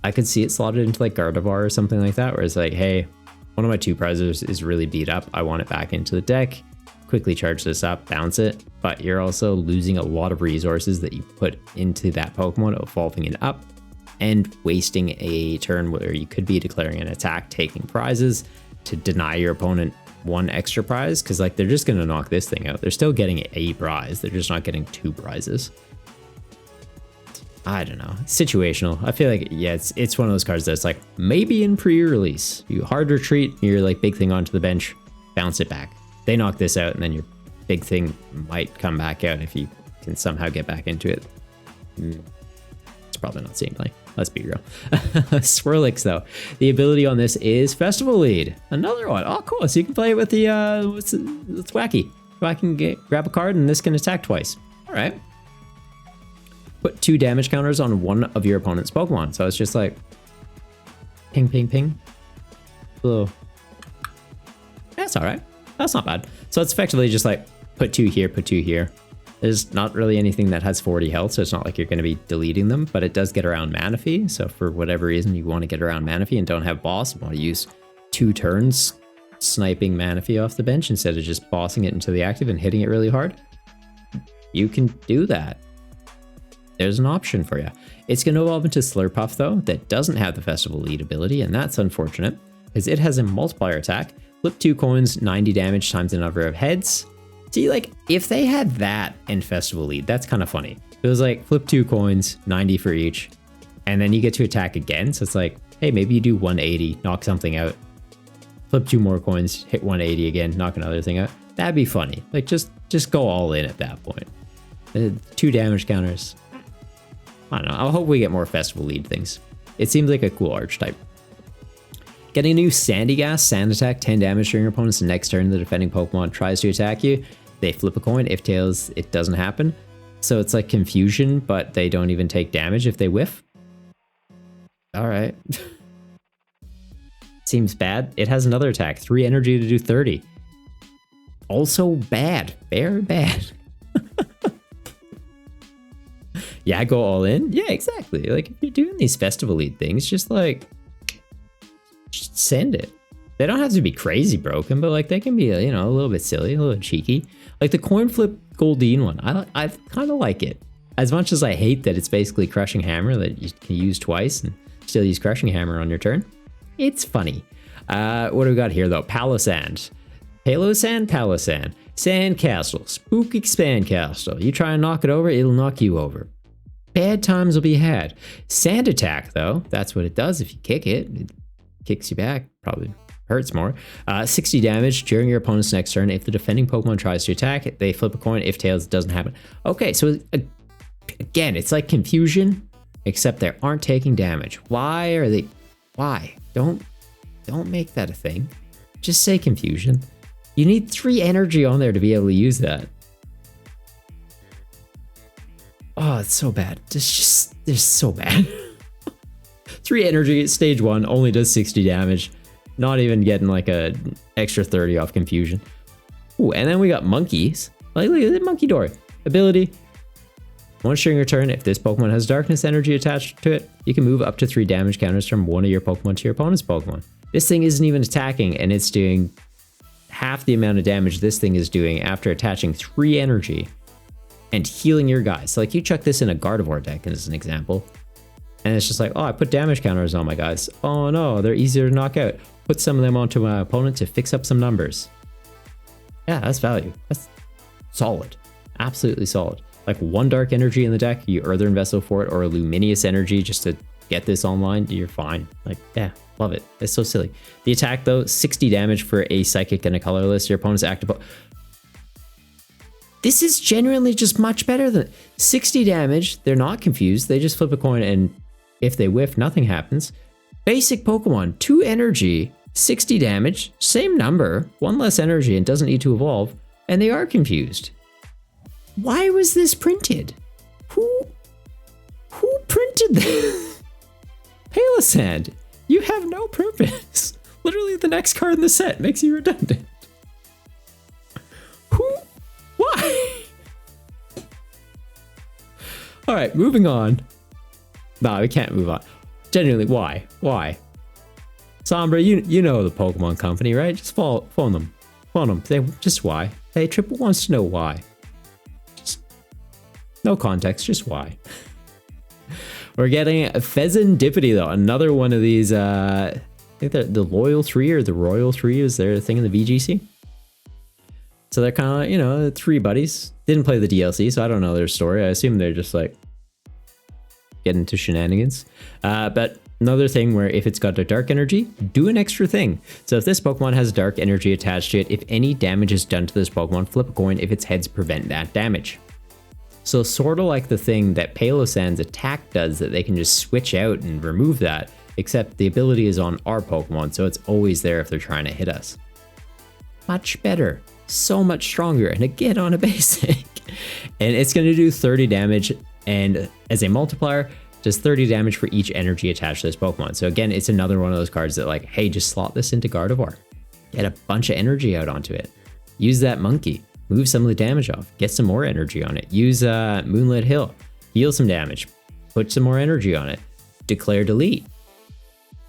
I could see it slotted into like Gardevoir or something like that, where it's like, hey, one of my 2 prizes is really beat up. I want it back into the deck. Quickly charge this up, bounce it. But you're also losing a lot of resources that you put into that Pokemon, evolving it up, and wasting a turn where you could be declaring an attack, taking prizes to deny your opponent 1 extra prize. Because like they're just going to knock this thing out. They're still getting a prize. They're just not getting 2 prizes. I don't know. Situational. I feel like, yeah, it's one of those cards that's like, maybe in pre-release, you hard retreat, your like big thing onto the bench, bounce it back. They knock this out, and then your big thing might come back out if you can somehow get back into it. It's probably not seeing play. Let's be real. Swirlix, though. The ability on this is Festival Lead. Another one. Oh, cool. So you can play it with the, it's wacky. So I can grab a card, and this can attack twice. All right. Put 2 damage counters on one of your opponent's Pokemon. So it's just like ping, ping, ping. Hello. That's all right. That's not bad. So it's effectively just like put 2 here, put 2 here. There's not really anything that has 40 health, so it's not like you're going to be deleting them, but it does get around Manaphy. So for whatever reason you want to get around Manaphy and don't have boss, you want to use 2 turns sniping Manaphy off the bench instead of just bossing it into the active and hitting it really hard. You can do that. There's an option for you. It's going to evolve into Slur Puff though, that doesn't have the Festival Lead ability, and that's unfortunate because it has a multiplier attack. Flip 2 coins, 90 damage times the number of heads. See, like if they had that in Festival Lead, that's kind of funny. It was like flip 2 coins, 90 for each, and then you get to attack again. So it's like, hey, maybe you do 180, knock something out. Flip 2 more coins, hit 180 again, knock another thing out. That'd be funny. Like just go all in at that point. 2 damage counters. I don't know. I hope we get more Festival Lead things. It seems like a cool archetype. Getting a new Sandy Gas, Sand Attack, 10 damage during your opponent's next turn. The defending Pokemon tries to attack you. They flip a coin. If tails, it doesn't happen. So it's like confusion, but they don't even take damage if they whiff. All right. Seems bad. It has another attack. 3 energy to do 30. Also bad. Very bad. Yeah, go all in. Yeah, exactly. Like if you're doing these Festival Lead things, just send it. They don't have to be crazy broken, but like they can be, you know, a little bit silly, a little cheeky. Like the coin flip Goldeen one. I kind of like it. As much as I hate that it's basically Crushing Hammer that you can use twice and still use Crushing Hammer on your turn. It's funny. What do we got here though? PayLo Sand. PayLo Sand, PayLo Sand. Sand Castle. Spook Expand Castle. You try and knock it over, it'll knock you over. Bad times will be had. Sand Attack though. That's what it does if you kick it. It kicks you back. Probably hurts more. 60 damage during your opponent's next turn. If the defending Pokemon tries to attack, they flip a coin. If tails, it doesn't happen. Okay, so again, it's like confusion, except they aren't taking damage. Why are they? Why? Don't make that a thing. Just say confusion. You need 3 energy on there to be able to use that. Oh, it's so bad. It's so bad. 3 energy at stage 1 only does 60 damage. Not even getting like a extra 30 off confusion. Ooh, and then we got monkeys. Like, look at the monkey door. Ability. Once during your turn, if this Pokemon has darkness energy attached to it, you can move up to 3 damage counters from one of your Pokemon to your opponent's Pokemon. This thing isn't even attacking, and it's doing half the amount of damage this thing is doing after attaching 3 energy and healing your guys. So like you chuck this in a Gardevoir deck as an example, and it's just like, oh, I put damage counters on my guys. Oh no, they're easier to knock out. Put some of them onto my opponent to fix up some numbers. Yeah, that's value. That's solid. Absolutely solid. Like 1 dark energy in the deck, you Earthen Vessel for it, or a Luminous energy just to get this online, you're fine. Like, yeah, love it. It's so silly. The attack though, 60 damage for a Psychic and a Colorless. Your opponent's active. This is genuinely just much better than 60 damage. They're not confused. They just flip a coin, and if they whiff, nothing happens. Basic Pokemon, 2 energy, 60 damage, same number, 1 less energy, and doesn't need to evolve, and they are confused. Why was this printed? Who printed this? PayLo Sand, you have no purpose. Literally the next card in the set makes you redundant. Why? All right, moving on. Nah, we can't move on. Genuinely, why? Why? Sombra, you know the Pokemon Company, right? Just phone them. Phone them. Just why? Hey, Triple wants to know why. Just no context, just why. We're getting a Pheasantipity though. Another one of these, I think the Loyal 3 or the Royal 3 is their thing in the VGC. So they're kind of, you know, 3 buddies. Didn't play the DLC, so I don't know their story. I assume they're just like getting into shenanigans. But another thing where if it's got a dark energy, do an extra thing. So if this Pokemon has dark energy attached to it, if any damage is done to this Pokemon, flip a coin if its heads prevent that damage. So sort of like the thing that PayLo Sand's attack does, that they can just switch out and remove that, except the ability is on our Pokemon, so it's always there if they're trying to hit us. Much better. So much stronger, and again on a basic. And it's going to do 30 damage, and as a multiplier, does 30 damage for each energy attached to this Pokemon. So again, it's another one of those cards that like, hey, just slot this into Gardevoir. Get a bunch of energy out onto it. Use that monkey. Move some of the damage off. Get some more energy on it. Use Moonlit Hill. Heal some damage. Put some more energy on it. Declare delete.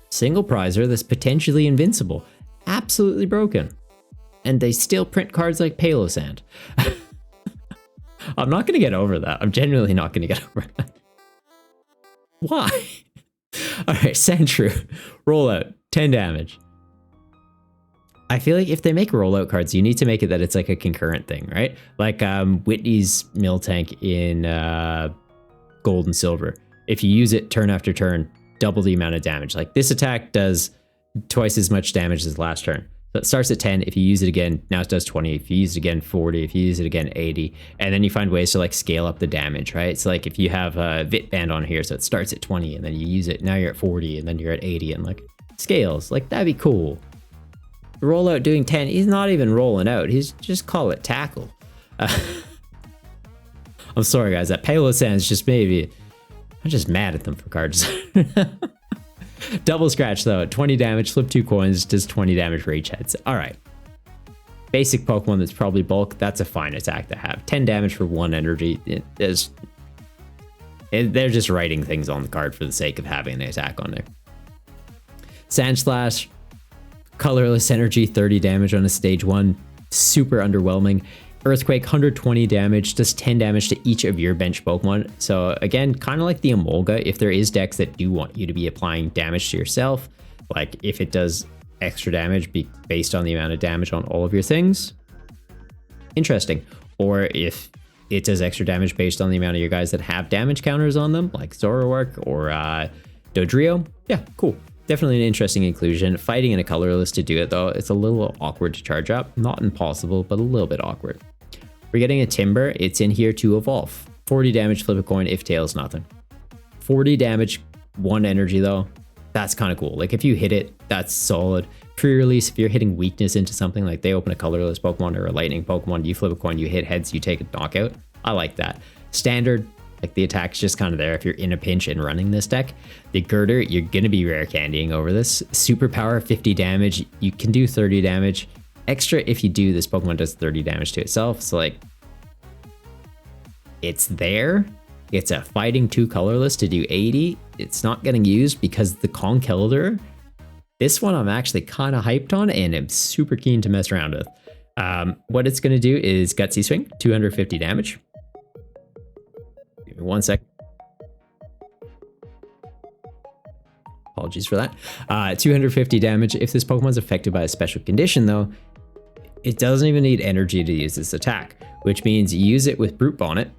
Single prizer that's potentially invincible. Absolutely broken. And they still print cards like PayLo Sand. I'm not going to get over that. I'm genuinely not going to get over that. Why? All right, Sandshrew. Rollout. 10 damage. I feel like if they make rollout cards, you need to make it that it's like a concurrent thing, right? Like Whitney's Miltank in Gold and Silver. If you use it turn after turn, double the amount of damage. Like this attack does twice as much damage as last turn. So it starts at 10. If you use it again, now it does 20. If you use it again, 40. If you use it again, 80. And then you find ways to like scale up the damage, right? So like if you have a Vit Band on here, so it starts at 20 and then you use it, now you're at 40 and then you're at 80 and like scales. Like that'd be cool. The rollout doing 10, he's not even rolling out. He's just call it tackle. I'm sorry guys, that PayLo Sand's just maybe, I'm just mad at them for cards. Double Scratch though, 20 damage, flip 2 coins, does 20 damage for each head. All right. Basic Pokemon that's probably bulk, that's a fine attack to have. 10 damage for 1 energy. They're just writing things on the card for the sake of having an attack on there. Sandslash, colorless energy, 30 damage on a stage 1. Super underwhelming. Earthquake, 120 damage, does 10 damage to each of your bench Pokemon. So again, kind of like the Mulga, if there is decks that do want you to be applying damage to yourself, like if it does extra damage based on the amount of damage on all of your things, interesting. Or if it does extra damage based on the amount of your guys that have damage counters on them, like Zoroark or Dodrio, yeah, cool. definitely an interesting inclusion. Fighting in a colorless to do it though, it's a little awkward to charge up. Not impossible, but a little bit awkward. We're getting a Timber. It's in here to evolve. 40 damage, flip a coin if tails nothing. 40 damage, 1 energy though. That's kind of cool. Like if you hit it, that's solid. Pre-release, if you're hitting weakness into something, like they open a colorless Pokemon or a lightning Pokemon, you flip a coin, you hit heads, you take a knockout. I like that. Standard, like the attack's just kind of there if you're in a pinch and running this deck. The Girder, you're going to be rare candying over this. Superpower, 50 damage. You can do 30 damage. Extra if you do, this Pokemon does 30 damage to itself. So like, it's there. It's a fighting 2 colorless to do 80. It's not getting used because the Conkeldurr, this one I'm actually kind of hyped on and I'm super keen to mess around with. What it's going to do is Gutsy Swing, 250 damage. Give me 1 sec. Apologies for that. 250 damage. If this Pokemon's affected by a special condition though, it doesn't even need energy to use this attack, which means you use it with Brute Bonnet,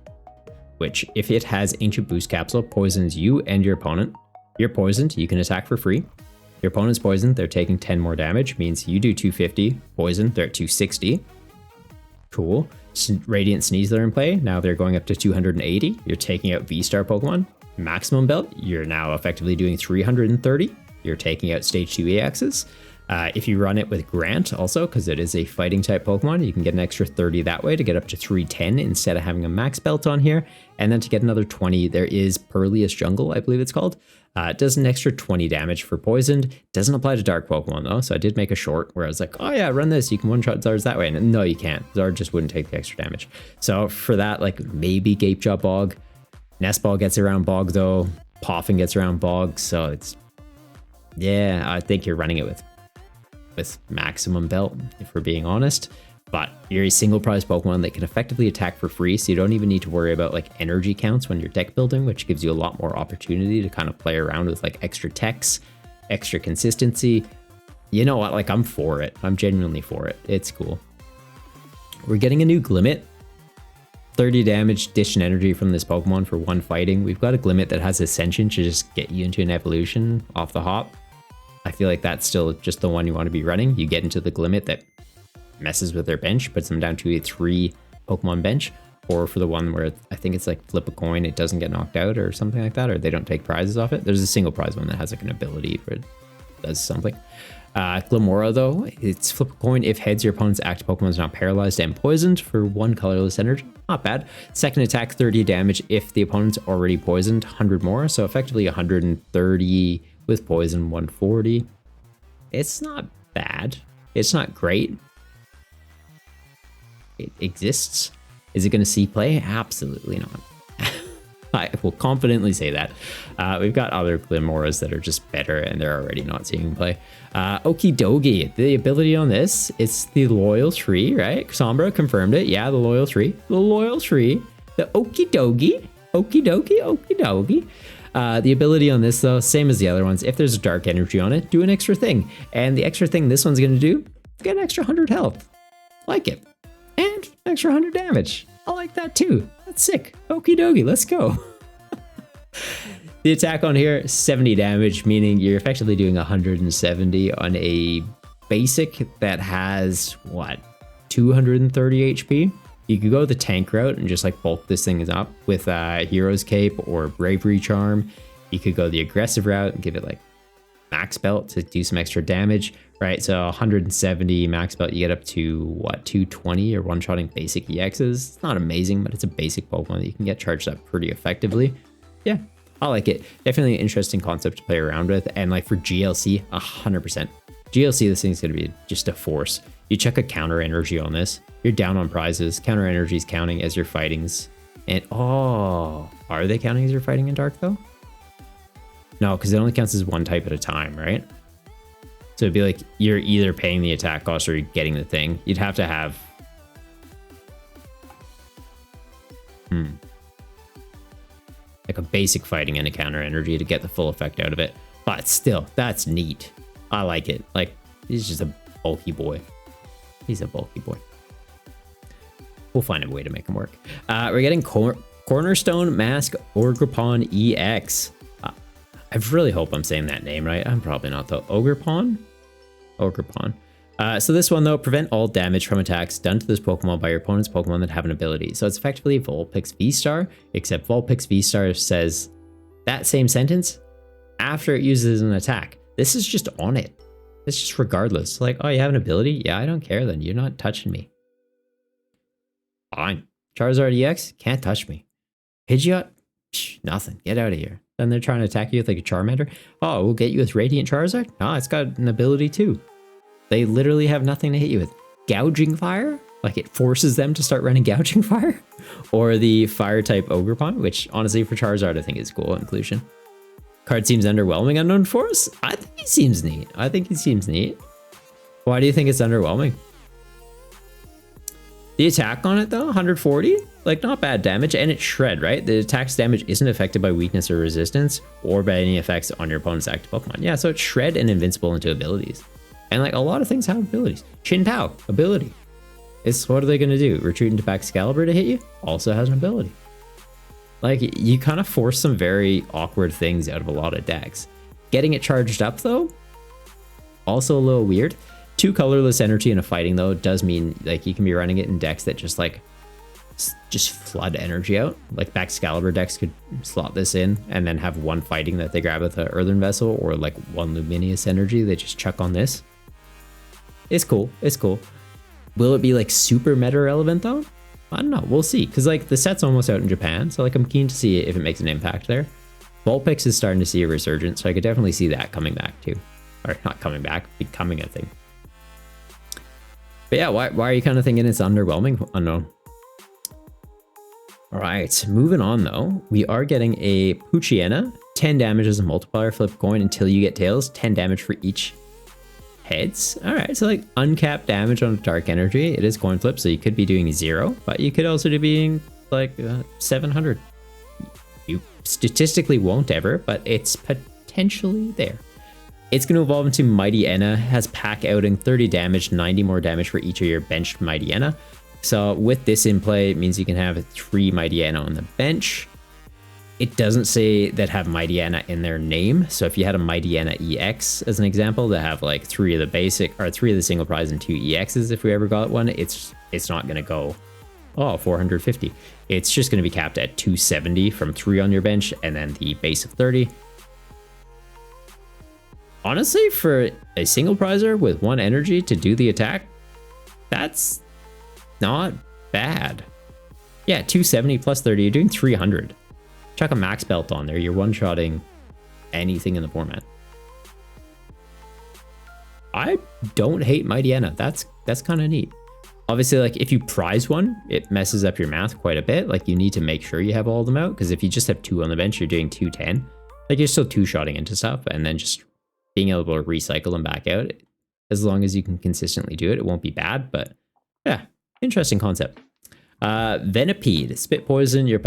which if it has Ancient Boost Capsule, poisons you and your opponent. You're poisoned, you can attack for free. Your opponent's poisoned, they're taking 10 more damage, means you do 250, poison, they're at 260. Cool. Radiant Sneasler in play, now they're going up to 280. You're taking out V-Star Pokemon. Maximum Belt, you're now effectively doing 330. You're taking out Stage 2 EXs. If you run it with Grant also, because it is a fighting type Pokemon, you can get an extra 30 that way to get up to 310 instead of having a max belt on here. And then to get another 20, there is Perlius Jungle, I believe it's called. It does an extra 20 damage for poisoned. Doesn't apply to dark Pokemon though, so I did make a short where I was like, oh yeah, run this, you can one-shot Zards that way. And no, you can't. Zard just wouldn't take the extra damage. So for that, like maybe Gapejaw Bog. Nest Ball gets around Bog though. Poffin gets around Bog, so it's... yeah, I think you're running it with maximum belt, if we're being honest. But you're a single prize Pokemon that can effectively attack for free, so you don't even need to worry about like energy counts when you're deck building, which gives you a lot more opportunity to kind of play around with like extra techs, extra consistency. You know what, like I'm for it. I'm genuinely for it. It's cool. We're getting a new Glimmet. 30 damage, dish and energy from this Pokemon for 1 fighting. We've got a Glimmet that has Ascension to just get you into an evolution off the hop. I feel like that's still just the one you want to be running. You get into the Glimmet that messes with their bench, puts them down to a 3 Pokemon bench, or for the one where I think it's like flip a coin, it doesn't get knocked out or something like that, or they don't take prizes off it. There's a single prize one that has like an ability where it does something. Glimmora though, it's flip a coin. If heads, your opponent's active Pokemon is not paralyzed and poisoned for 1 colorless energy. Not bad. Second attack, 30 damage. If the opponent's already poisoned, 100 more. So effectively 130 with poison, 140. It's not bad. It's not great. It exists. Is it going to see play? Absolutely not. I will confidently say that. We've got other Glimmoras that are just better and they're already not seeing play. Okie dokie. The ability on this, it's the Loyal Tree, right? Sombra confirmed it. Yeah, the Loyal Tree. The Loyal Tree. The Okie dokie. Okie dokie. Okie dokie. The ability on this though, same as the other ones. If there's a dark energy on it, do an extra thing. And the extra thing this one's going to do, get an extra 100 health. Like it. And an extra 100 damage. I like that too. That's sick. Okie dokie, let's go. The attack on here, 70 damage, meaning you're effectively doing 170 on a basic that has, what, 230 HP? You could go the tank route and just like bulk this thing up with Hero's Cape or Bravery Charm. You could go the aggressive route and give it like max belt to do some extra damage, right? So 170 max belt, you get up to what, 220 or one-shotting basic EXs. It's not amazing, but it's a basic Pokemon that you can get charged up pretty effectively. Yeah, I like it. Definitely an interesting concept to play around with. And like for GLC, 100%. GLC, this thing's going to be just a force. You chuck a counter energy on this, you're down on prizes. Counter energy is counting as your fightings. And oh, are they counting as your fighting in dark though? No, because it only counts as 1 type at a time, right? So it'd be like you're either paying the attack cost or you're getting the thing. You'd have to have... like a basic fighting and a counter energy to get the full effect out of it. But still, that's neat. I like it. Like, he's just a bulky boy. He's a bulky boy. We'll find a way to make him work. We're getting Cornerstone Mask Ogre Pawn EX. I really hope I'm saying that name right. I'm probably not though. Ogerpon? Ogerpon. So this one though, prevent all damage from attacks done to this Pokemon by your opponent's Pokemon that have an ability. So it's effectively Vulpix V-Star, except Vulpix V-Star says that same sentence after it uses an attack. This is just on it. It's just regardless. Like, oh, you have an ability? Yeah, I don't care then. You're not touching me. Fine. Charizard EX? Can't touch me. Pidgeot? Psh, nothing. Get out of here. Then they're trying to attack you with like a Charmander. Oh, we'll get you with Radiant Charizard? No, it's got an ability too. They literally have nothing to hit you with. Gouging Fire? Like it forces them to start running Gouging Fire? Or the Fire type Ogerpon, which honestly for Charizard I think is cool inclusion. Card seems underwhelming, Unknown Force? I think he seems neat. I think he seems neat. Why do you think it's underwhelming? The attack on it though, 140? Like not bad damage, and it's Shred, right? The attack's damage isn't affected by weakness or resistance, or by any effects on your opponent's active Pokemon. Yeah, so it's Shred and invincible into abilities. And like a lot of things have abilities. Chin Pao, ability. It's what are they gonna do? Retreat into Excalibur to hit you? Also has an ability. Like you kind of force some very awkward things out of a lot of decks. Getting it charged up though, also a little weird. 2 colorless energy in a fighting though does mean like you can be running it in decks that just like just flood energy out. Like Excalibur decks could slot this in and then have 1 fighting that they grab with an Earthen Vessel, or like 1 luminous energy they just chuck on this. It's cool. It's cool. Will it be like super meta relevant though? I don't know. We'll see. Because like the set's almost out in Japan, so like I'm keen to see if it makes an impact there. Vulpix is starting to see a resurgence, so I could definitely see that coming back too. Or not coming back, becoming a thing. But yeah, why are you kind of thinking it's underwhelming? Unknown. All right, moving on though. We are getting a Poochyena. 10 damage as a multiplier. Flip coin until you get tails. 10 damage for each heads. All right, so like uncapped damage on dark energy. It is coin flip, so you could be doing 0, but you could also be doing like 700. You statistically won't ever, but it's potentially there. It's going to evolve into Mighty Enna, has pack outing, 30 damage, 90 more damage for each of your benched Mighty Enna. So with this in play, it means you can have 3 Mighty Enna on the bench. It doesn't say that have Mighty Enna in their name. So if you had a Mighty Enna EX as an example, that have like 3 of the basic, or 3 of the single prize and 2 EXs if we ever got one, it's not going to go, oh, 450. It's just going to be capped at 270 from 3 on your bench, and then the base of 30. Honestly, for a single prizer with 1 energy to do the attack, that's not bad. Yeah, 270 plus 30, you're doing 300. Chuck a max belt on there, you're one-shotting anything in the format. I don't hate Mighty Enna. That's kind of neat. Obviously, like if you prize one, it messes up your math quite a bit. Like you need to make sure you have all of them out, because if you just have 2 on the bench, you're doing 210. Like you're still 2-shotting into stuff, and then just being able to recycle them back out. As long as you can consistently do it, it won't be bad. But yeah, interesting concept. Venipede, spit poison your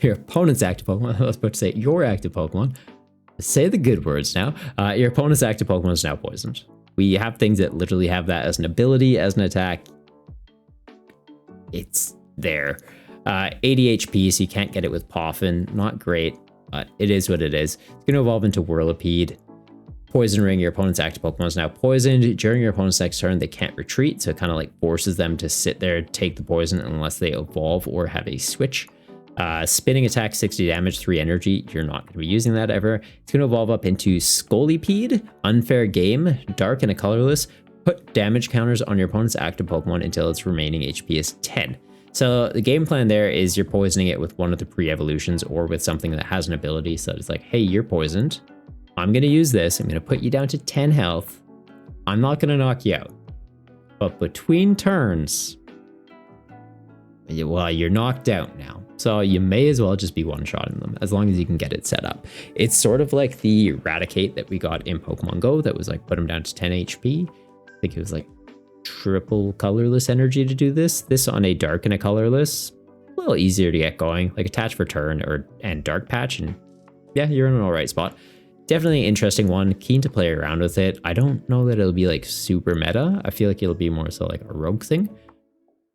your opponent's active Pokemon. I was about to say your active Pokemon. Say the good words now. Your opponent's active Pokemon is now poisoned. We have things that literally have that as an ability, as an attack. It's there. 80 HP, so you can't get it with Poffin. Not great, but it is what it is. It's going to evolve into Whirlipede. Poison Ring, your opponent's active Pokemon is now poisoned. During your opponent's next turn, they can't retreat, so it kind of like forces them to sit there, take the poison unless they evolve or have a switch. Spinning attack, 60 damage, 3 energy. You're not going to be using that ever. It's going to evolve up into Scolipede. Unfair game, dark and a colorless. Put damage counters on your opponent's active Pokemon until its remaining HP is 10. So the game plan there is you're poisoning it with one of the pre-evolutions or with something that has an ability. So it's like, hey, you're poisoned. I'm going to use this. I'm going to put you down to 10 health. I'm not going to knock you out. But between turns, well, you're knocked out now. So you may as well just be one-shotting them as long as you can get it set up. It's sort of like the Eradicate that we got in Pokemon Go that was like put them down to 10 HP. I think it was like triple colorless energy to do this. This on a dark and a colorless, a little easier to get going. Like attach for turn and dark patch, and yeah, you're in an all right spot. Definitely an interesting one. Keen to play around with it. I don't know that it'll be like super meta. I feel like it'll be more so like a rogue thing.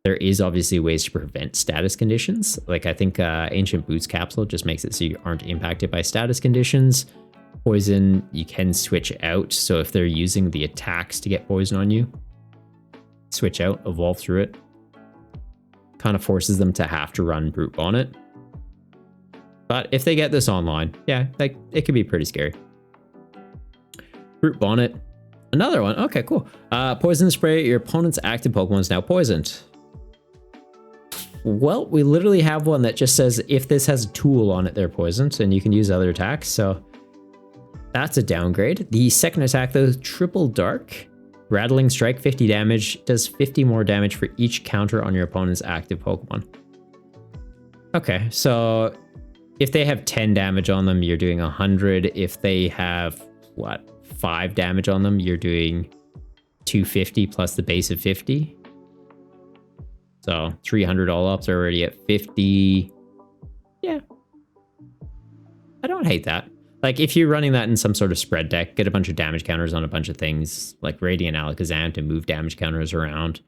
There is obviously ways to prevent status conditions. Like I think Ancient Boots Capsule just makes it so you aren't impacted by status conditions. Poison, you can switch out. So if they're using the attacks to get poison on you, switch out, evolve through it. Kind of forces them to have to run Brute Bonnet. But if they get this online, yeah, like it could be pretty scary. Brute Bonnet. Another one. Okay, cool. Poison Spray. Your opponent's active Pokemon is now poisoned. Well, we literally have one that just says if this has a tool on it, they're poisoned, and you can use other attacks. So that's a downgrade. The second attack, though, Triple Dark. Rattling Strike, 50 damage. Does 50 more damage for each counter on your opponent's active Pokemon. Okay, so if they have 10 damage on them, you're doing 100. If they have, what, 5 damage on them, you're doing 250 plus the base of 50. So 300 all up, they're already at 50. Yeah. I don't hate that. Like if you're running that in some sort of spread deck, get a bunch of damage counters on a bunch of things, like Radiant Alakazam to move damage counters around.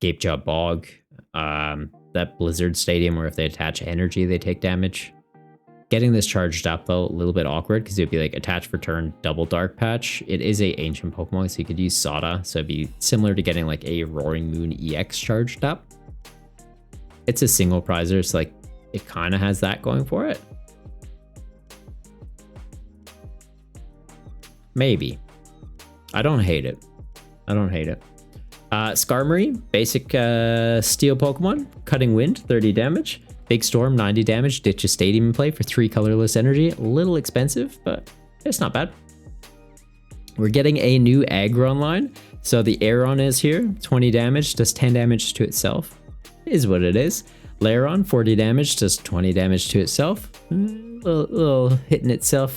Gapejaw Bog, that Blizzard Stadium where if they attach energy, they take damage. Getting this charged up though, a little bit awkward because it'd be like attach for turn, double Dark Patch. It is a ancient Pokemon, so you could use Sada. So it'd be similar to getting like a Roaring Moon EX charged up. It's a single prizer, so like it kind of has that going for it. Maybe. I don't hate it. I don't hate it. Skarmory, basic steel Pokemon. Cutting Wind, 30 damage. Big Storm, 90 damage. Ditch a Stadium in play for 3 colorless energy. A little expensive, but it's not bad. We're getting a new Aggron line. So the Aeron is here. 20 damage, does 10 damage to itself. Is what it is. Lairon, 40 damage, does 20 damage to itself. Little hitting itself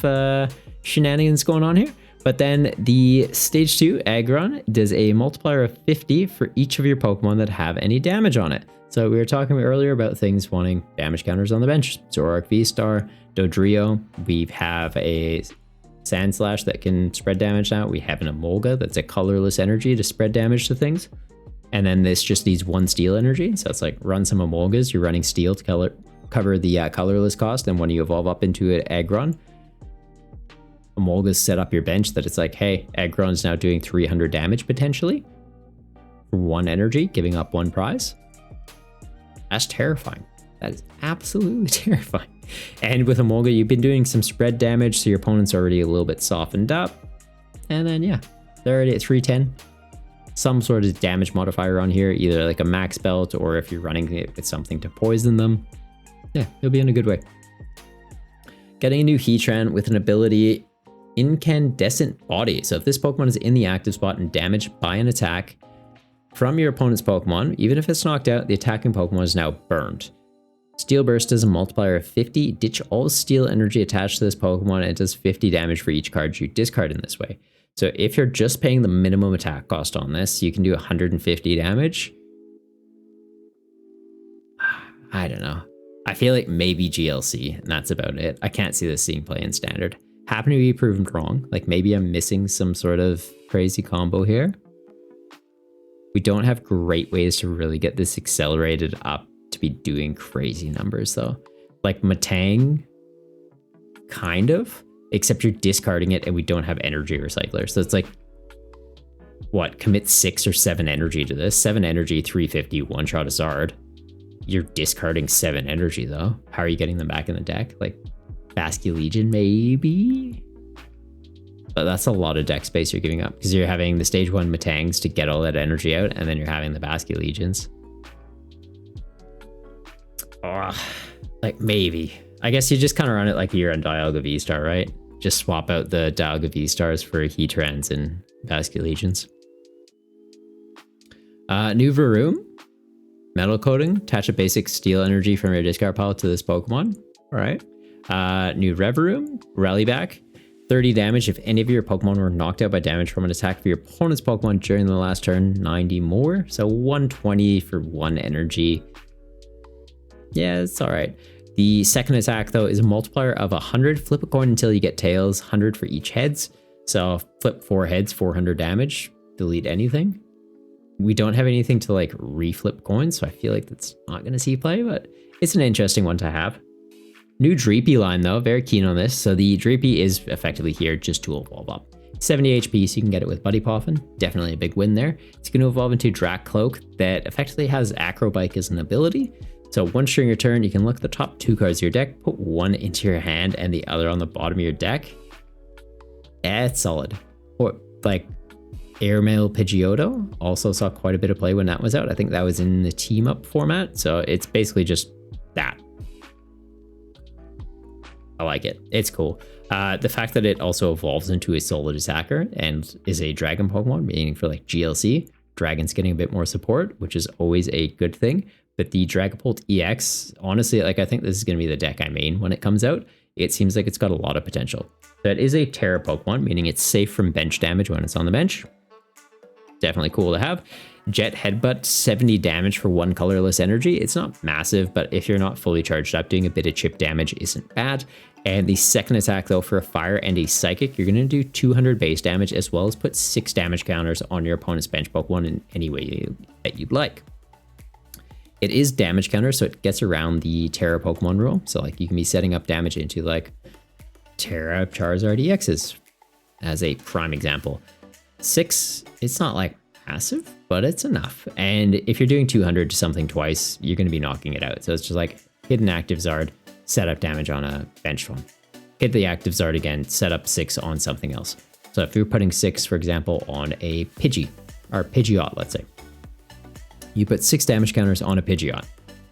shenanigans going on here. But then the stage 2 Aggron does a multiplier of 50 for each of your Pokemon that have any damage on it. So we were talking earlier about things wanting damage counters on the bench. Zoroark V-Star, Dodrio, we have a Sandslash that can spread damage now. We have an Mulga that's a colorless energy to spread damage to things. And then this just needs 1 steel energy. So it's like run some Mulgas, you're running steel to cover the colorless cost. And when you evolve up into an Aggron, Mulga's set up your bench that it's like, hey, Aggron's now doing 300 damage potentially for 1 energy, giving up 1 prize. That's terrifying. That is absolutely terrifying. And with a Mulga, you've been doing some spread damage, so your opponent's already a little bit softened up. And then, yeah, they're already at 310. Some sort of damage modifier on here, either like a max belt, or if you're running it with something to poison them. Yeah, you'll be in a good way. Getting a new Heatran with an ability Incandescent Body. So if this Pokemon is in the active spot and damaged by an attack from your opponent's Pokemon, even if it's knocked out, the attacking Pokemon is now burned. Steel Burst does a multiplier of 50. Ditch all steel energy attached to this Pokemon, and it does 50 damage for each card you discard in this way. So if you're just paying the minimum attack cost on this, you can do 150 damage. I don't know. I feel like maybe GLC, and that's about it. I can't see this seeing play in Standard. Happen to be proven wrong. Like maybe I'm missing some sort of crazy combo here. We don't have great ways to really get this accelerated up to be doing crazy numbers though. Like Matang, kind of, except you're discarding it and we don't have energy recycler. So it's like, what, commit 6 or 7 energy to this? 7 energy, 350, one-shot a Zard. You're discarding 7 energy though. How are you getting them back in the deck? Like, Basculegion, maybe? But that's a lot of deck space you're giving up because you're having the stage 1 Matangs to get all that energy out, and then you're having the Basculegions. Like maybe. I guess you just kind of run it like you're on Dialga V-Star, right? Just swap out the Dialga V-Stars for Heatrans and Basculegions. New Varoom. Metal Coating. Attach a basic steel energy from your discard pile to this Pokemon. All right. New Reverum, Rally Back, 30 damage if any of your Pokemon were knocked out by damage from an attack for your opponent's Pokemon during the last turn, 90 more, so 120 for 1 energy. Yeah, it's alright. The second attack though is a multiplier of 100, flip a coin until you get tails, 100 for each heads, so flip 4 heads, 400 damage, delete anything. We don't have anything to like reflip coins, so I feel like that's not going to see play, but it's an interesting one to have. New Dreepy line though, very keen on this. So the Dreepy is effectively here just to evolve up. 70 HP, so you can get it with Buddy Poffin. Definitely a big win there. It's going to evolve into Drac Cloak that effectively has Acrobike as an ability. So once during your turn, you can look at the top 2 cards of your deck, put one into your hand and the other on the bottom of your deck. That's solid. Or like Airmail Pidgeotto also saw quite a bit of play when that was out. I think that was in the team up format. So it's basically just that. I like it. It's cool. The fact that it also evolves into a solid attacker and is a dragon Pokemon, meaning for like GLC, Dragon's getting a bit more support, which is always a good thing. But the Dragapult EX, honestly, like I think this is going to be the deck I main when it comes out. It seems like it's got a lot of potential. So it is a Terra Pokemon, meaning it's safe from bench damage when it's on the bench. Definitely cool to have. Jet Headbutt, 70 damage for 1 colorless energy. It's not massive, but if you're not fully charged up, doing a bit of chip damage isn't bad. And the second attack though, for a fire and a psychic, you're going to do 200 base damage as well as put 6 damage counters on your opponent's bench Pokemon in any way that you'd like. It is damage counter, so it gets around the Terra Pokemon rule. So like you can be setting up damage into like Terra Charizard EXs as a prime example. 6, it's not like massive, but it's enough. And if you're doing 200 to something twice, you're going to be knocking it out. So it's just like hit an active Zard, set up damage on a bench one. Hit the active Zard again, set up 6 on something else. So if you're putting 6, for example, on a Pidgey, or Pidgeot, let's say, you put 6 damage counters on a Pidgeot.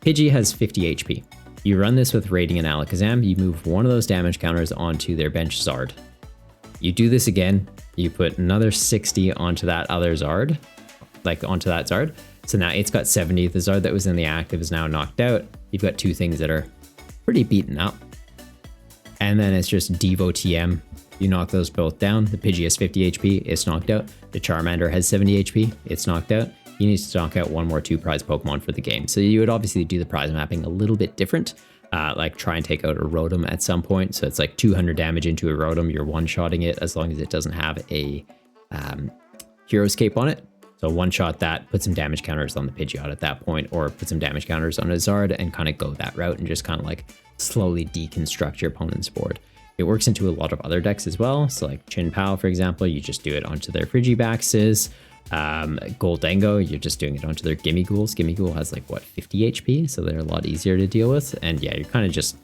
Pidgey has 50 HP. You run this with Raiding and Alakazam, you move one of those damage counters onto their bench Zard. You do this again, you put another 60 onto that other Zard, like onto that Zard. So now it's got 70. The Zard that was in the active is now knocked out. You've got 2 things that are pretty beaten up. And then it's just Devo TM. You knock those both down. The Pidgey has 50 HP, it's knocked out. The Charmander has 70 HP, it's knocked out. You need to knock out 1 more 2 prize Pokemon for the game. So you would obviously do the prize mapping a little bit different. Like try and take out a Rotom at some point. So it's like 200 damage into a Rotom. You're one-shotting it as long as it doesn't have a Hero's Cape on it. So one-shot that, put some damage counters on the Pidgeot at that point, or put some damage counters on a Zard and kind of go that route and just kind of like slowly deconstruct your opponent's board. It works into a lot of other decks as well. So like Chin Pao, for example, you just do it onto their Frigibaxes. Goldengo, you're just doing it onto their Gimmighoul. Gimmighoul has like what, 50 HP, so they're a lot easier to deal with. And yeah, you're kind of just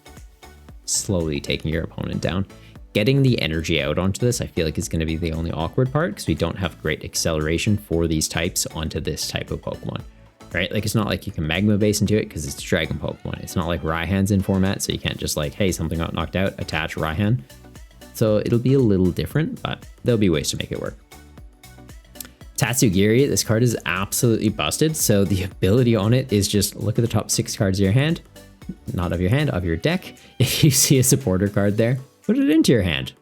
slowly taking your opponent down. Getting the energy out onto this, I feel like is going to be the only awkward part because we don't have great acceleration for these types onto this type of Pokemon, right? Like it's not like you can Magma Base into it because it's a Dragon Pokemon. It's not like Raihan's in format, so you can't just like, hey, something got knocked out, attach Raihan. So it'll be a little different, but there'll be ways to make it work. Tatsugiri, this card is absolutely busted. So the ability on it is just look at the top 6 cards of your hand, not of your hand, of your deck. If you see a supporter card there, put it into your hand.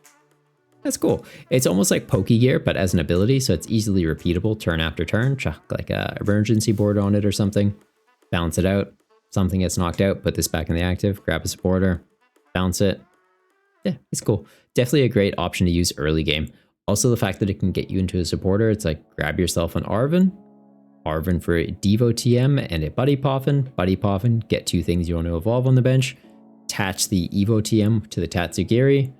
That's cool. It's almost like Pokegear, but as an ability, so it's easily repeatable turn after turn. Chuck like a emergency board on it or something, balance it out. Something gets knocked out, put this back in the active, grab a supporter, bounce it. Yeah, it's cool. Definitely a great option to use early game. Also, the fact that it can get you into a supporter, it's like grab yourself an Arven for a Devo TM and a Buddy Poffin. Buddy Poffin, get 2 things you want to evolve on the bench. Attach the Evo TM to the Tatsugiri,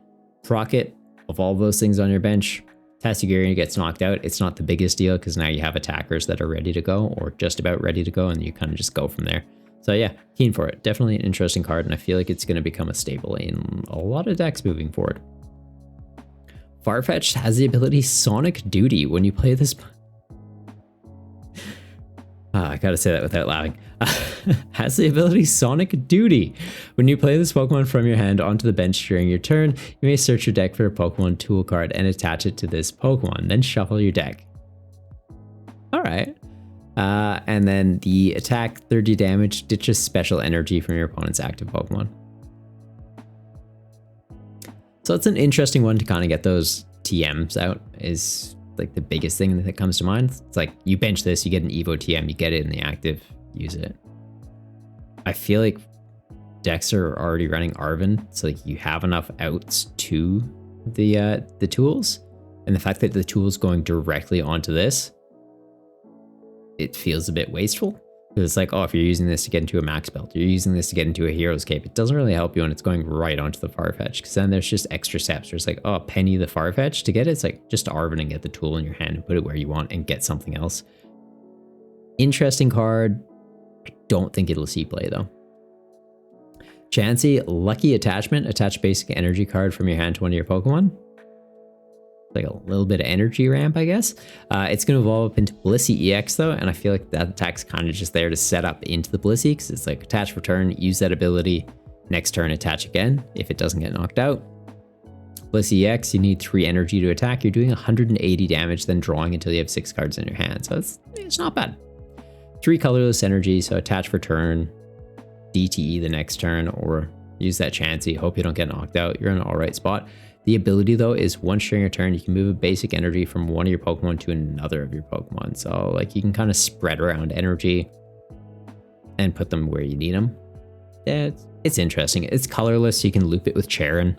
proc it, evolve those things on your bench. Tatsugiri gets knocked out. It's not the biggest deal because now you have attackers that are ready to go or just about ready to go, and you kind of just go from there. So yeah, keen for it. Definitely an interesting card, and I feel like it's going to become a staple in a lot of decks moving forward. Farfetch'd has the ability Sonic Duty. When you play this... I gotta say that without laughing. Has the ability Sonic Duty. When you play this Pokemon from your hand onto the bench during your turn, you may search your deck for a Pokemon tool card and attach it to this Pokemon, then shuffle your deck. Alright. And then the attack 30 damage ditches special energy from your opponent's active Pokemon. So it's an interesting one to kind of get those TMs out, is like the biggest thing that comes to mind. It's like you bench this, you get an Evo TM, you get it in the active, use it. I feel like decks are already running Arven, so like you have enough outs to the tools, and the fact that the tool's going directly onto this, it feels a bit wasteful. It's like, oh, if you're using this to get into a max belt, you're using this to get into a hero's cape, it doesn't really help you when it's going right onto the Farfetch, because then there's just extra steps. There's like, oh, penny the Farfetch to get it. It's like just Arvin and get the tool in your hand and put it where you want and get something else. Interesting card. I don't think it'll see play though. Chansey, lucky attachment. Attach basic energy card from your hand to one of your Pokemon. Like a little bit of energy ramp, I guess. It's going to evolve up into Blissey EX though, and I feel like that attack's kind of just there to set up into the Blissey, because it's like attach return, use that ability, next turn attach again if it doesn't get knocked out. Blissey EX, you need 3 energy to attack. You're doing 180 damage, then drawing until you have 6 cards in your hand, so it's not bad. 3 colorless energy, so attach for turn, DTE the next turn, or use that Chansey, hope you don't get knocked out. You're in an alright spot. The ability though is once during your turn, you can move a basic energy from one of your Pokemon to another of your Pokemon. So like you can kind of spread around energy and put them where you need them. Yeah, it's interesting. It's colorless, so you can loop it with Charon.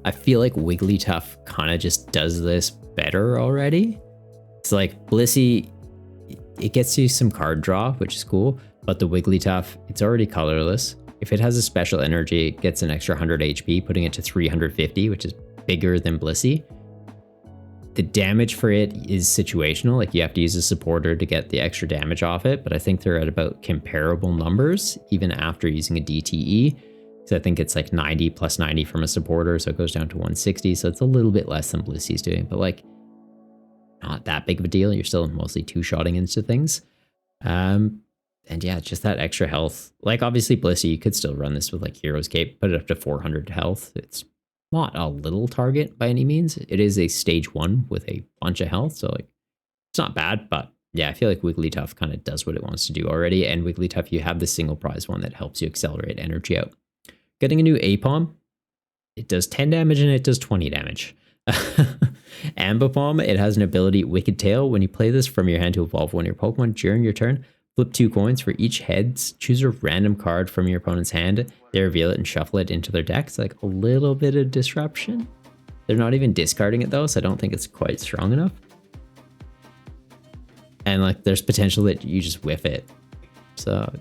I feel like Wigglytuff kind of just does this better already. It's like Blissey, it gets you some card draw, which is cool, but the Wigglytuff, it's already colorless. If it has a special energy, it gets an extra 100 HP, putting it to 350, which is bigger than Blissey. The damage for it is situational, like you have to use a supporter to get the extra damage off it, but I think they're at about comparable numbers, even after using a DTE. So I think it's like 90 plus 90 from a supporter, so it goes down to 160, so it's a little bit less than Blissey's doing, but like, not that big of a deal. You're still mostly two-shotting into things. And yeah, just that extra health. Like obviously Blissey, you could still run this with like Hero's Cape, put it up to 400 health. It's not a little target by any means. It is a stage 1 with a bunch of health, so like it's not bad, but yeah, I feel like Wigglytuff kind of does what it wants to do already. And Wigglytuff, you have the single prize one that helps you accelerate energy out. Getting a new Appan, it does 10 damage and it does 20 damage. Ambipom, it has an ability Wicked Tail. When you play this from your hand to evolve one of your Pokemon during your turn, flip 2 coins. For each heads, choose a random card from your opponent's hand. They reveal it and shuffle it into their deck. It's like a little bit of disruption. They're not even discarding it though, so I don't think it's quite strong enough. And like there's potential that you just whiff it. So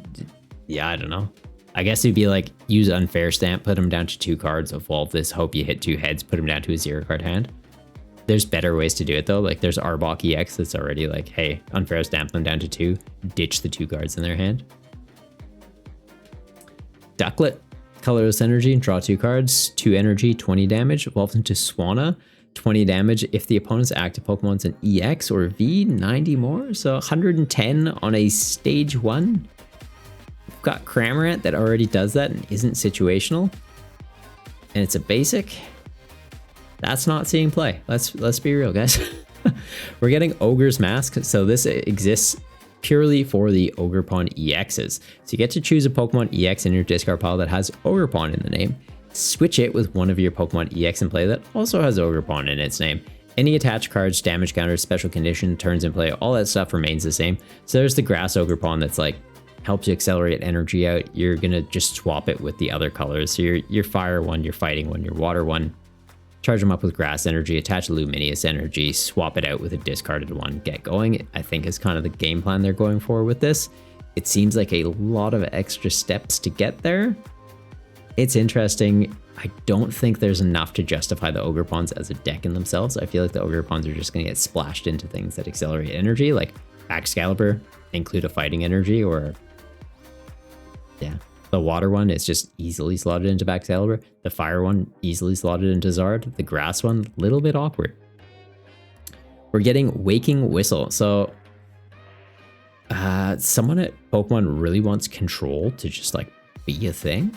yeah, I don't know. I guess it'd be like use Unfair Stamp, put them down to 2 cards, evolve this, hope you hit 2 heads, put them down to a 0 card hand. There's better ways to do it though. Like there's Arbok EX that's already like, hey, Unfair Stamp them down to 2, ditch the 2 cards in their hand. Ducklet, colorless energy, draw 2 cards, 2 energy, 20 damage, evolves into Swanna, 20 damage. If the opponent's active Pokemon's an EX or V, 90 more. So 110 on a stage 1. We've got Cramorant that already does that and isn't situational. And it's a basic. That's not seeing play. Let's be real, guys. We're getting Ogre's Mask. So this exists purely for the Ogerpon EXs. So you get to choose a Pokemon EX in your discard pile that has Ogerpon in the name. Switch it with one of your Pokemon EX in play that also has Ogerpon in its name. Any attached cards, damage counters, special condition, turns in play, all that stuff remains the same. So there's the Grass Ogerpon that's like, helps you accelerate energy out. You're gonna just swap it with the other colors. So your fire one, your fighting one, your water one. Charge them up with grass energy, attach luminous energy, swap it out with a discarded one, get going. I think is kind of the game plan they're going for with this. It seems like a lot of extra steps to get there. It's interesting. I don't think there's enough to justify the Ogerpons as a deck in themselves. I feel like the Ogerpons are just going to get splashed into things that accelerate energy, like Excalibur, include a fighting energy, or yeah. The water one is just easily slotted into Excalibur. The fire one easily slotted into Zard. The grass one, a little bit awkward. We're getting Waking Whistle. So someone at Pokemon really wants control to just like be a thing.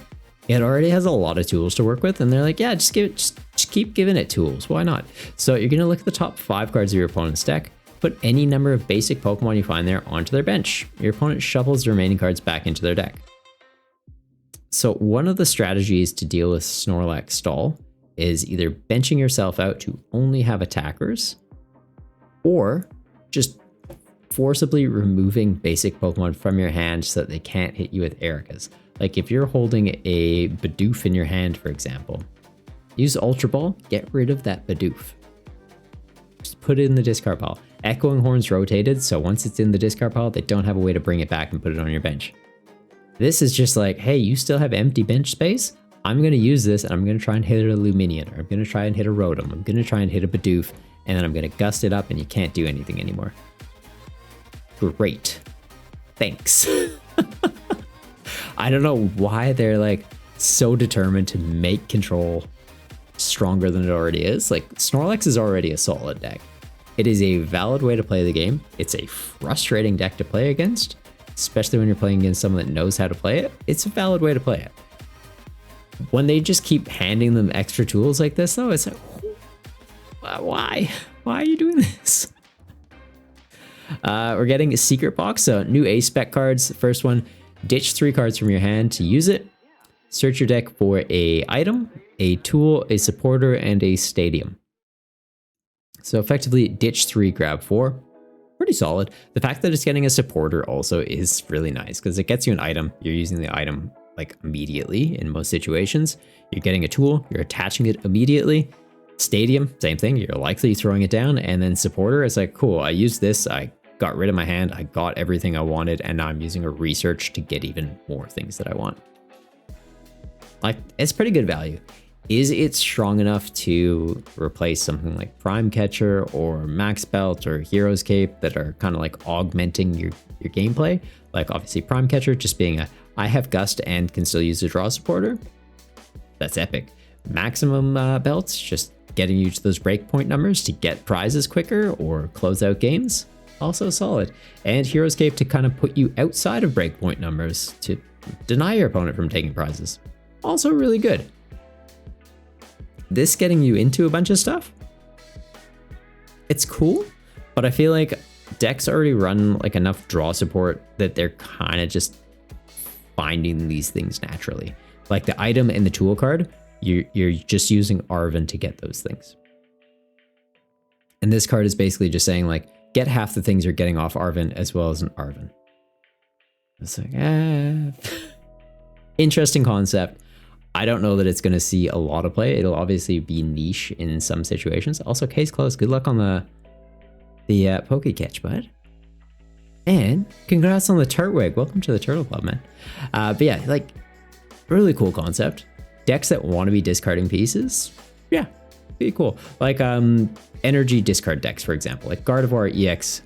It already has a lot of tools to work with, and they're like, yeah, just keep giving it tools. Why not? So you're gonna look at the top 5 cards of your opponent's deck. Put any number of basic Pokemon you find there onto their bench. Your opponent shuffles the remaining cards back into their deck. So one of the strategies to deal with Snorlax stall is either benching yourself out to only have attackers, or just forcibly removing basic Pokemon from your hand so that they can't hit you with Ericas. Like if you're holding a Bidoof in your hand, for example, use Ultra Ball, get rid of that Bidoof. Just put it in the discard pile. Echoing Horns rotated, so once it's in the discard pile, they don't have a way to bring it back and put it on your bench. This is just like, hey, you still have empty bench space? I'm going to use this and I'm going to try and hit a Luminion, or I'm going to try and hit a Rotom, I'm going to try and hit a Bidoof, and then I'm going to gust it up and you can't do anything anymore. Great. Thanks. I don't know why they're like so determined to make control stronger than it already is. Like, Snorlax is already a solid deck. It is a valid way to play the game. It's a frustrating deck to play against, especially when you're playing against someone that knows how to play it. It's a valid way to play it. When they just keep handing them extra tools like this, though, it's like, why? Why are you doing this? We're getting a secret box, so new A-Spec cards. The first one, ditch 3 cards from your hand to use it. Search your deck for a item, a tool, a supporter, and a stadium. So effectively, ditch 3, grab 4. Pretty solid. The fact that it's getting a supporter also is really nice because it gets you an item. You're using the item like immediately in most situations. You're getting a tool, you're attaching it immediately. Stadium, same thing, you're likely throwing it down. And then supporter, it's like, cool, I used this, I got rid of my hand, I got everything I wanted, and now I'm using a research to get even more things that I want. Like, it's pretty good value. Is it strong enough to replace something like Prime Catcher or Max Belt or Hero's Cape that are kind of like augmenting your gameplay? Like, obviously Prime Catcher just being a, I have Gust and can still use a draw supporter. That's epic. Maximum Belts, just getting you to those breakpoint numbers to get prizes quicker or close out games. Also solid. And Hero's Cape to kind of put you outside of breakpoint numbers to deny your opponent from taking prizes. Also really good. This getting you into a bunch of stuff, it's cool, but I feel like decks already run like enough draw support that they're kind of just finding these things naturally. Like the item and the tool card, you're just using Arven to get those things. And this card is basically just saying like, get half the things you're getting off Arven as well as an Arven. It's like, interesting concept. I don't know that it's going to see a lot of play. It'll obviously be niche in some situations. Also, case closed. Good luck on the Poke Catch, bud. And congrats on the Turtwig. Welcome to the Turtle Club, man. But yeah, like, really cool concept. Decks that want to be discarding pieces, yeah, pretty cool. Like energy discard decks, for example, like Gardevoir EX.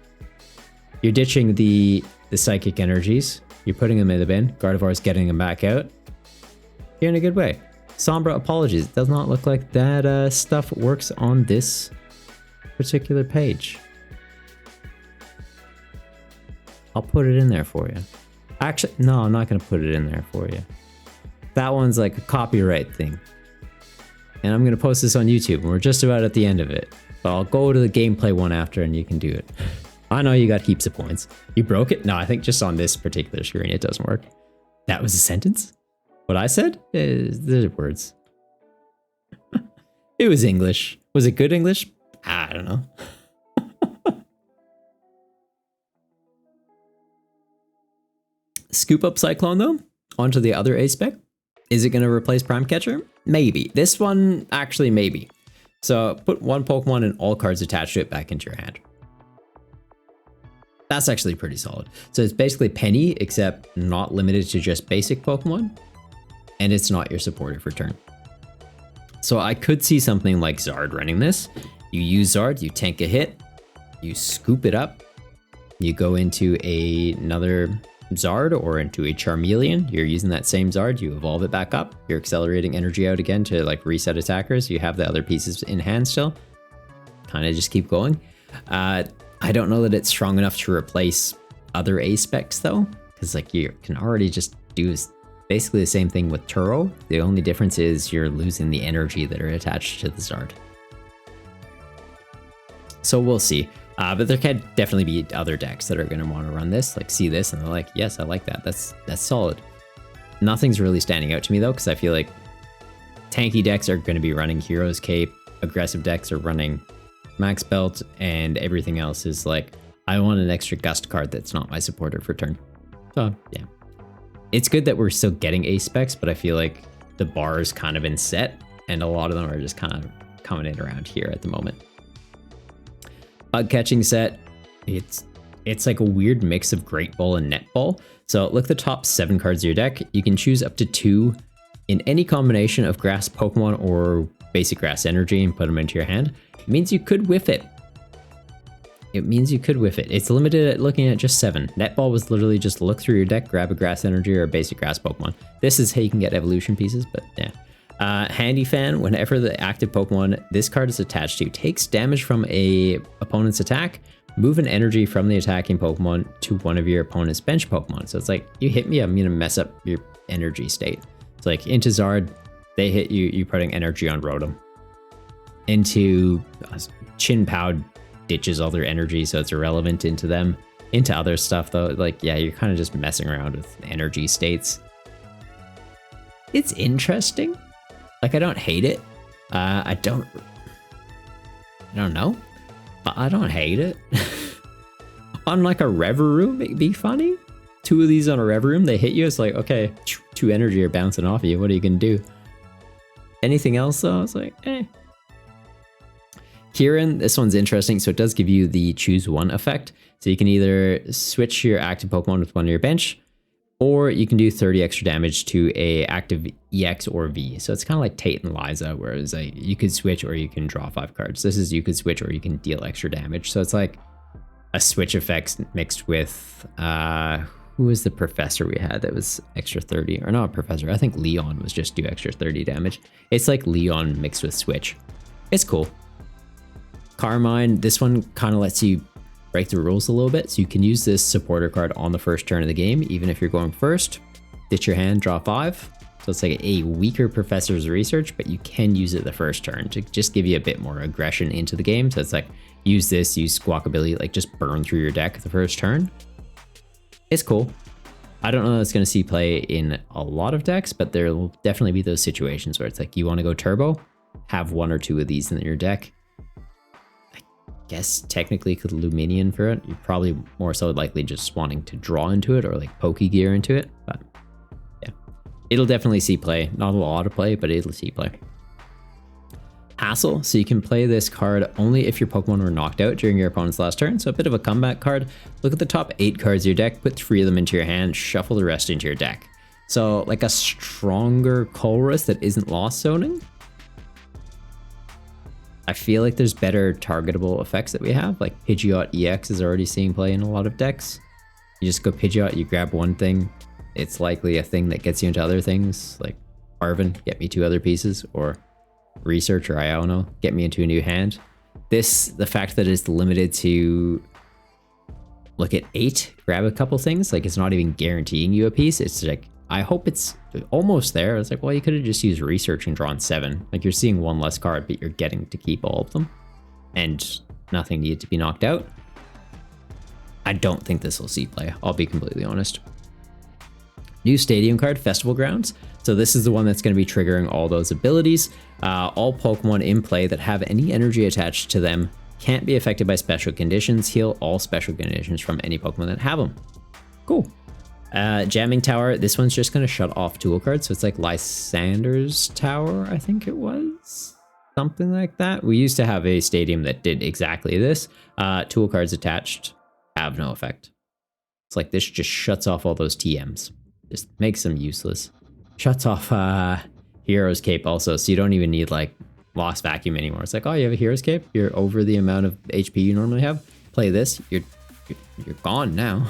You're ditching the psychic energies. You're putting them in the bin. Gardevoir's getting them back out. You're in a good way. Sombra, apologies. It does not look like that stuff works on this particular page. I'll put it in there for you. Actually, no, I'm not going to put it in there for you. That one's like a copyright thing. And I'm going to post this on YouTube, and we're just about at the end of it. But I'll go to the gameplay one after, and you can do it. I know you got heaps of points. You broke it? No, I think just on this particular screen it doesn't work. That was a sentence? What I said? There's words. It was English. Was it good English? I don't know. Scoop up Cyclone though, onto the other A-Spec. Is it going to replace Prime Catcher? Maybe. This one, actually maybe. So put one Pokemon and all cards attached to it back into your hand. That's actually pretty solid. So it's basically Penny, except not limited to just basic Pokemon. And it's not your supporter for turn. So I could see something like Zard running this. You use Zard, you tank a hit, you scoop it up, you go into another Zard or into a Charmeleon. You're using that same Zard, you evolve it back up. You're accelerating energy out again to like reset attackers. You have the other pieces in hand still. Kind of just keep going. I don't know that it's strong enough to replace other A-Specs though, because like you can already just do basically the same thing with Turo. The only difference is you're losing the energy that are attached to the Zard. So we'll see. But there can definitely be other decks that are going to want to run this, like see this, and they're like, yes, I like that. That's solid. Nothing's really standing out to me though, because I feel like tanky decks are going to be running Hero's Cape, aggressive decks are running Max Belt, and everything else is like, I want an extra Gust card that's not my supporter for turn. So yeah. It's good that we're still getting A-Specs, but I feel like the bar's kind of been set, and a lot of them are just kind of coming in around here at the moment. Bug catching set, it's like a weird mix of Great Ball and Netball. So look at the top 7 cards of your deck. You can choose up to 2 in any combination of grass Pokemon or basic grass energy and put them into your hand. It means you could whiff it. It's limited at looking at just 7. Netball was literally just look through your deck, grab a grass energy or a basic grass Pokemon. This is how you can get evolution pieces, but yeah. Handy Fan, whenever the active Pokemon this card is attached to takes damage from a opponent's attack, move an energy from the attacking Pokemon to one of your opponent's bench Pokemon. So it's like, you hit me, I'm gonna mess up your energy state. It's like into Zard, they hit you, you putting energy on Rotom. Into Chin Pow ditches all their energy, so it's irrelevant into them. Into other stuff though, like, yeah, you're kind of just messing around with energy states. It's interesting. Like, I don't hate it. I don't know. I don't hate it. On like a Reverie, it'd be funny. 2 of these on a Reverie, they hit you. It's like, okay, 2 energy are bouncing off of you. What are you gonna do? Anything else though? It's like, eh. Kieran, this one's interesting. So it does give you the choose one effect. So you can either switch your active Pokemon with one of your bench, or you can do 30 extra damage to a active EX or V. So it's kind of like Tate and Liza, whereas you could switch or you can draw 5 cards. This is you could switch or you can deal extra damage. So it's like a switch effect mixed with, who was the professor we had that was extra 30? Or not a professor, I think Leon was just do extra 30 damage. It's like Leon mixed with switch. It's cool. Carmine, this one kind of lets you break the rules a little bit. So you can use this supporter card on the first turn of the game, even if you're going first. Ditch your hand, draw 5. So it's like a weaker Professor's Research, but you can use it the first turn to just give you a bit more aggression into the game. So it's like, use this, use Squawkabilly, like just burn through your deck the first turn. It's cool. I don't know if it's going to see play in a lot of decks, but there will definitely be those situations where it's like, you want to go turbo, have 1 or 2 of these in your deck. Guess technically could Luminion for it. You're probably more so likely just wanting to draw into it or like Pokegear into it, but yeah, it'll definitely see play. Not a lot of play, but it'll see play. Hassle, so you can play this card only if your Pokemon were knocked out during your opponent's last turn, so a bit of a comeback card. Look at the top 8 cards of your deck, put 3 of them into your hand, shuffle the rest into your deck. So like a stronger Colress that isn't lost zoning. I feel like there's better targetable effects that we have, like Pidgeot EX is already seeing play in a lot of decks. You just go Pidgeot, you grab one thing, it's likely a thing that gets you into other things, like Arvin, get me 2 other pieces, or Research or Iono, get me into a new hand. This, the fact that it's limited to look at 8, grab a couple things, like it's not even guaranteeing you a piece, it's like, I hope it's almost there. It's like, well, you could have just used Research and drawn 7. Like, you're seeing 1 less card, but you're getting to keep all of them. And nothing needed to be knocked out. I don't think this will see play, I'll be completely honest. New stadium card, Festival Grounds. So this is the one that's going to be triggering all those abilities. All Pokemon in play that have any energy attached to them can't be affected by special conditions. Heal all special conditions from any Pokemon that have them. Cool. Jamming Tower, this one's just going to shut off tool cards, so it's like Lysander's Tower, I think it was? Something like that. We used to have a stadium that did exactly this. Tool cards attached have no effect. It's like this just shuts off all those TMs. Just makes them useless. Shuts off Hero's Cape also, so you don't even need like Lost Vacuum anymore. It's like, oh, you have a Hero's Cape? You're over the amount of HP you normally have? Play this, you're gone now.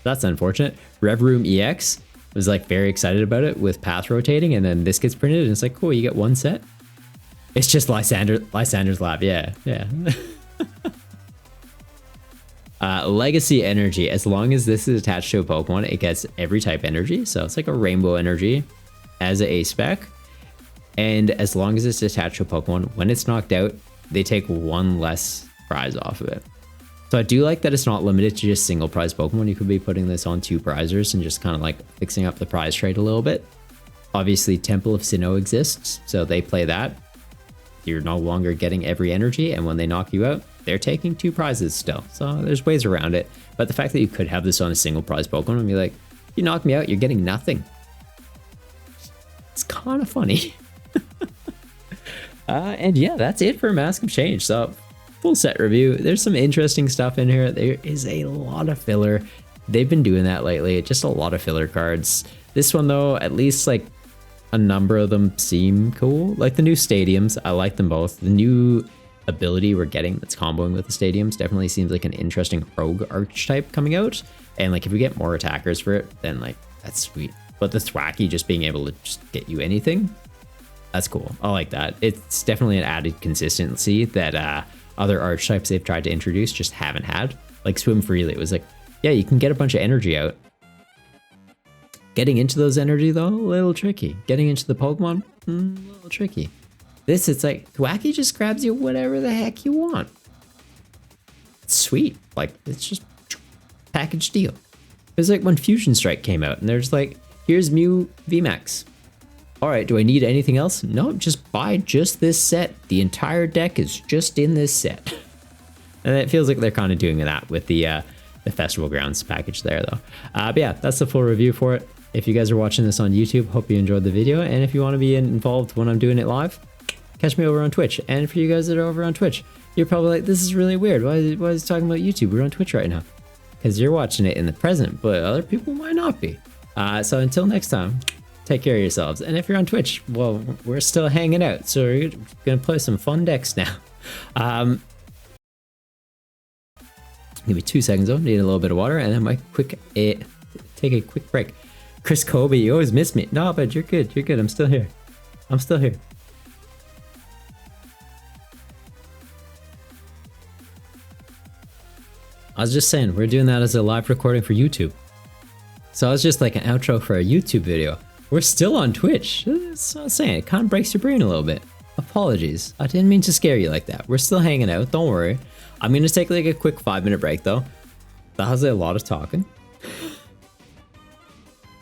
That's unfortunate. Reverie EX was like very excited about it with path rotating, and then this gets printed and it's like, cool, you get 1 set. It's just Lysander's Lab, yeah. Legacy Energy, as long as this is attached to a Pokemon, it gets every type energy. So it's like a Rainbow Energy as a spec. And as long as it's attached to a Pokemon, when it's knocked out, they take 1 less prize off of it. So I do like that it's not limited to just single prize Pokemon. You could be putting this on 2 prizers and just kind of like fixing up the prize trade a little bit. Obviously, Temple of Sinnoh exists, so they play that. You're no longer getting every energy, and when they knock you out, they're taking 2 prizes still. So there's ways around it. But the fact that you could have this on a single prize Pokemon and be like, you knock me out, you're getting nothing. It's kind of funny. And yeah, that's it for Mask of Change. So full set review. There's some interesting stuff in here. There is a lot of filler. They've been doing that lately, just a lot of filler cards. This one though, at least like a number of them seem cool. Like the new stadiums, I like them both. The new ability we're getting that's comboing with the stadiums definitely seems like an interesting rogue archetype coming out. And like if we get more attackers for it, then like that's sweet. But the Thwacky just being able to just get you anything, that's cool. I like that. It's definitely an added consistency that other archetypes they've tried to introduce just haven't had. Like Swim Freely, it was like, yeah, you can get a bunch of energy out. Getting into those energy though, a little tricky. Getting into the Pokemon, a little tricky. This, it's like, Thwacky just grabs you whatever the heck you want. It's sweet. Like, it's just package deal. It was like when Fusion Strike came out and there's like, here's Mew VMAX. All right, do I need anything else? No, just buy just this set. The entire deck is just in this set. And it feels like they're kind of doing that with the Festival Grounds package there though. But yeah, that's the full review for it. If you guys are watching this on YouTube, hope you enjoyed the video. And if you want to be involved when I'm doing it live, catch me over on Twitch. And for you guys that are over on Twitch, you're probably like, this is really weird. Why is he talking about YouTube? We're on Twitch right now. Because you're watching it in the present, but other people might not be. So until next time, take care of yourselves. And if you're on Twitch, well, we're still hanging out. So we're going to play some fun decks now. Give me 2 seconds though. Need a little bit of water and then take a quick break. Chris Kobe, you always miss me. No, but you're good. You're good. I'm still here. I'm still here. I was just saying, we're doing that as a live recording for YouTube. So I was just like an outro for a YouTube video. We're still on Twitch. That's what I was saying. It kind of breaks your brain a little bit. Apologies. I didn't mean to scare you like that. We're still hanging out. Don't worry. I'm going to take like a quick 5-minute break though. That was a lot of talking.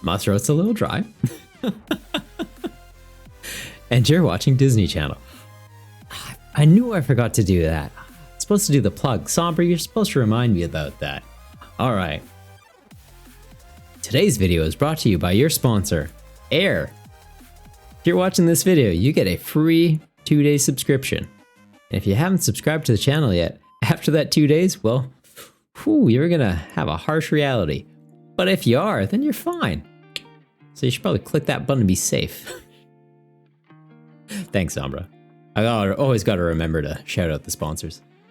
My throat's a little dry. And you're watching Disney Channel. I knew I forgot to do that. I'm supposed to do the plug. Sombra, you're supposed to remind me about that. All right. Today's video is brought to you by your sponsor, Air. If you're watching this video, you get a free 2-day subscription. And if you haven't subscribed to the channel yet, after that 2 days, well, you're gonna have a harsh reality. But if you are, then you're fine. So you should probably click that button to be safe. Thanks, Sombra. I always gotta remember to shout out the sponsors.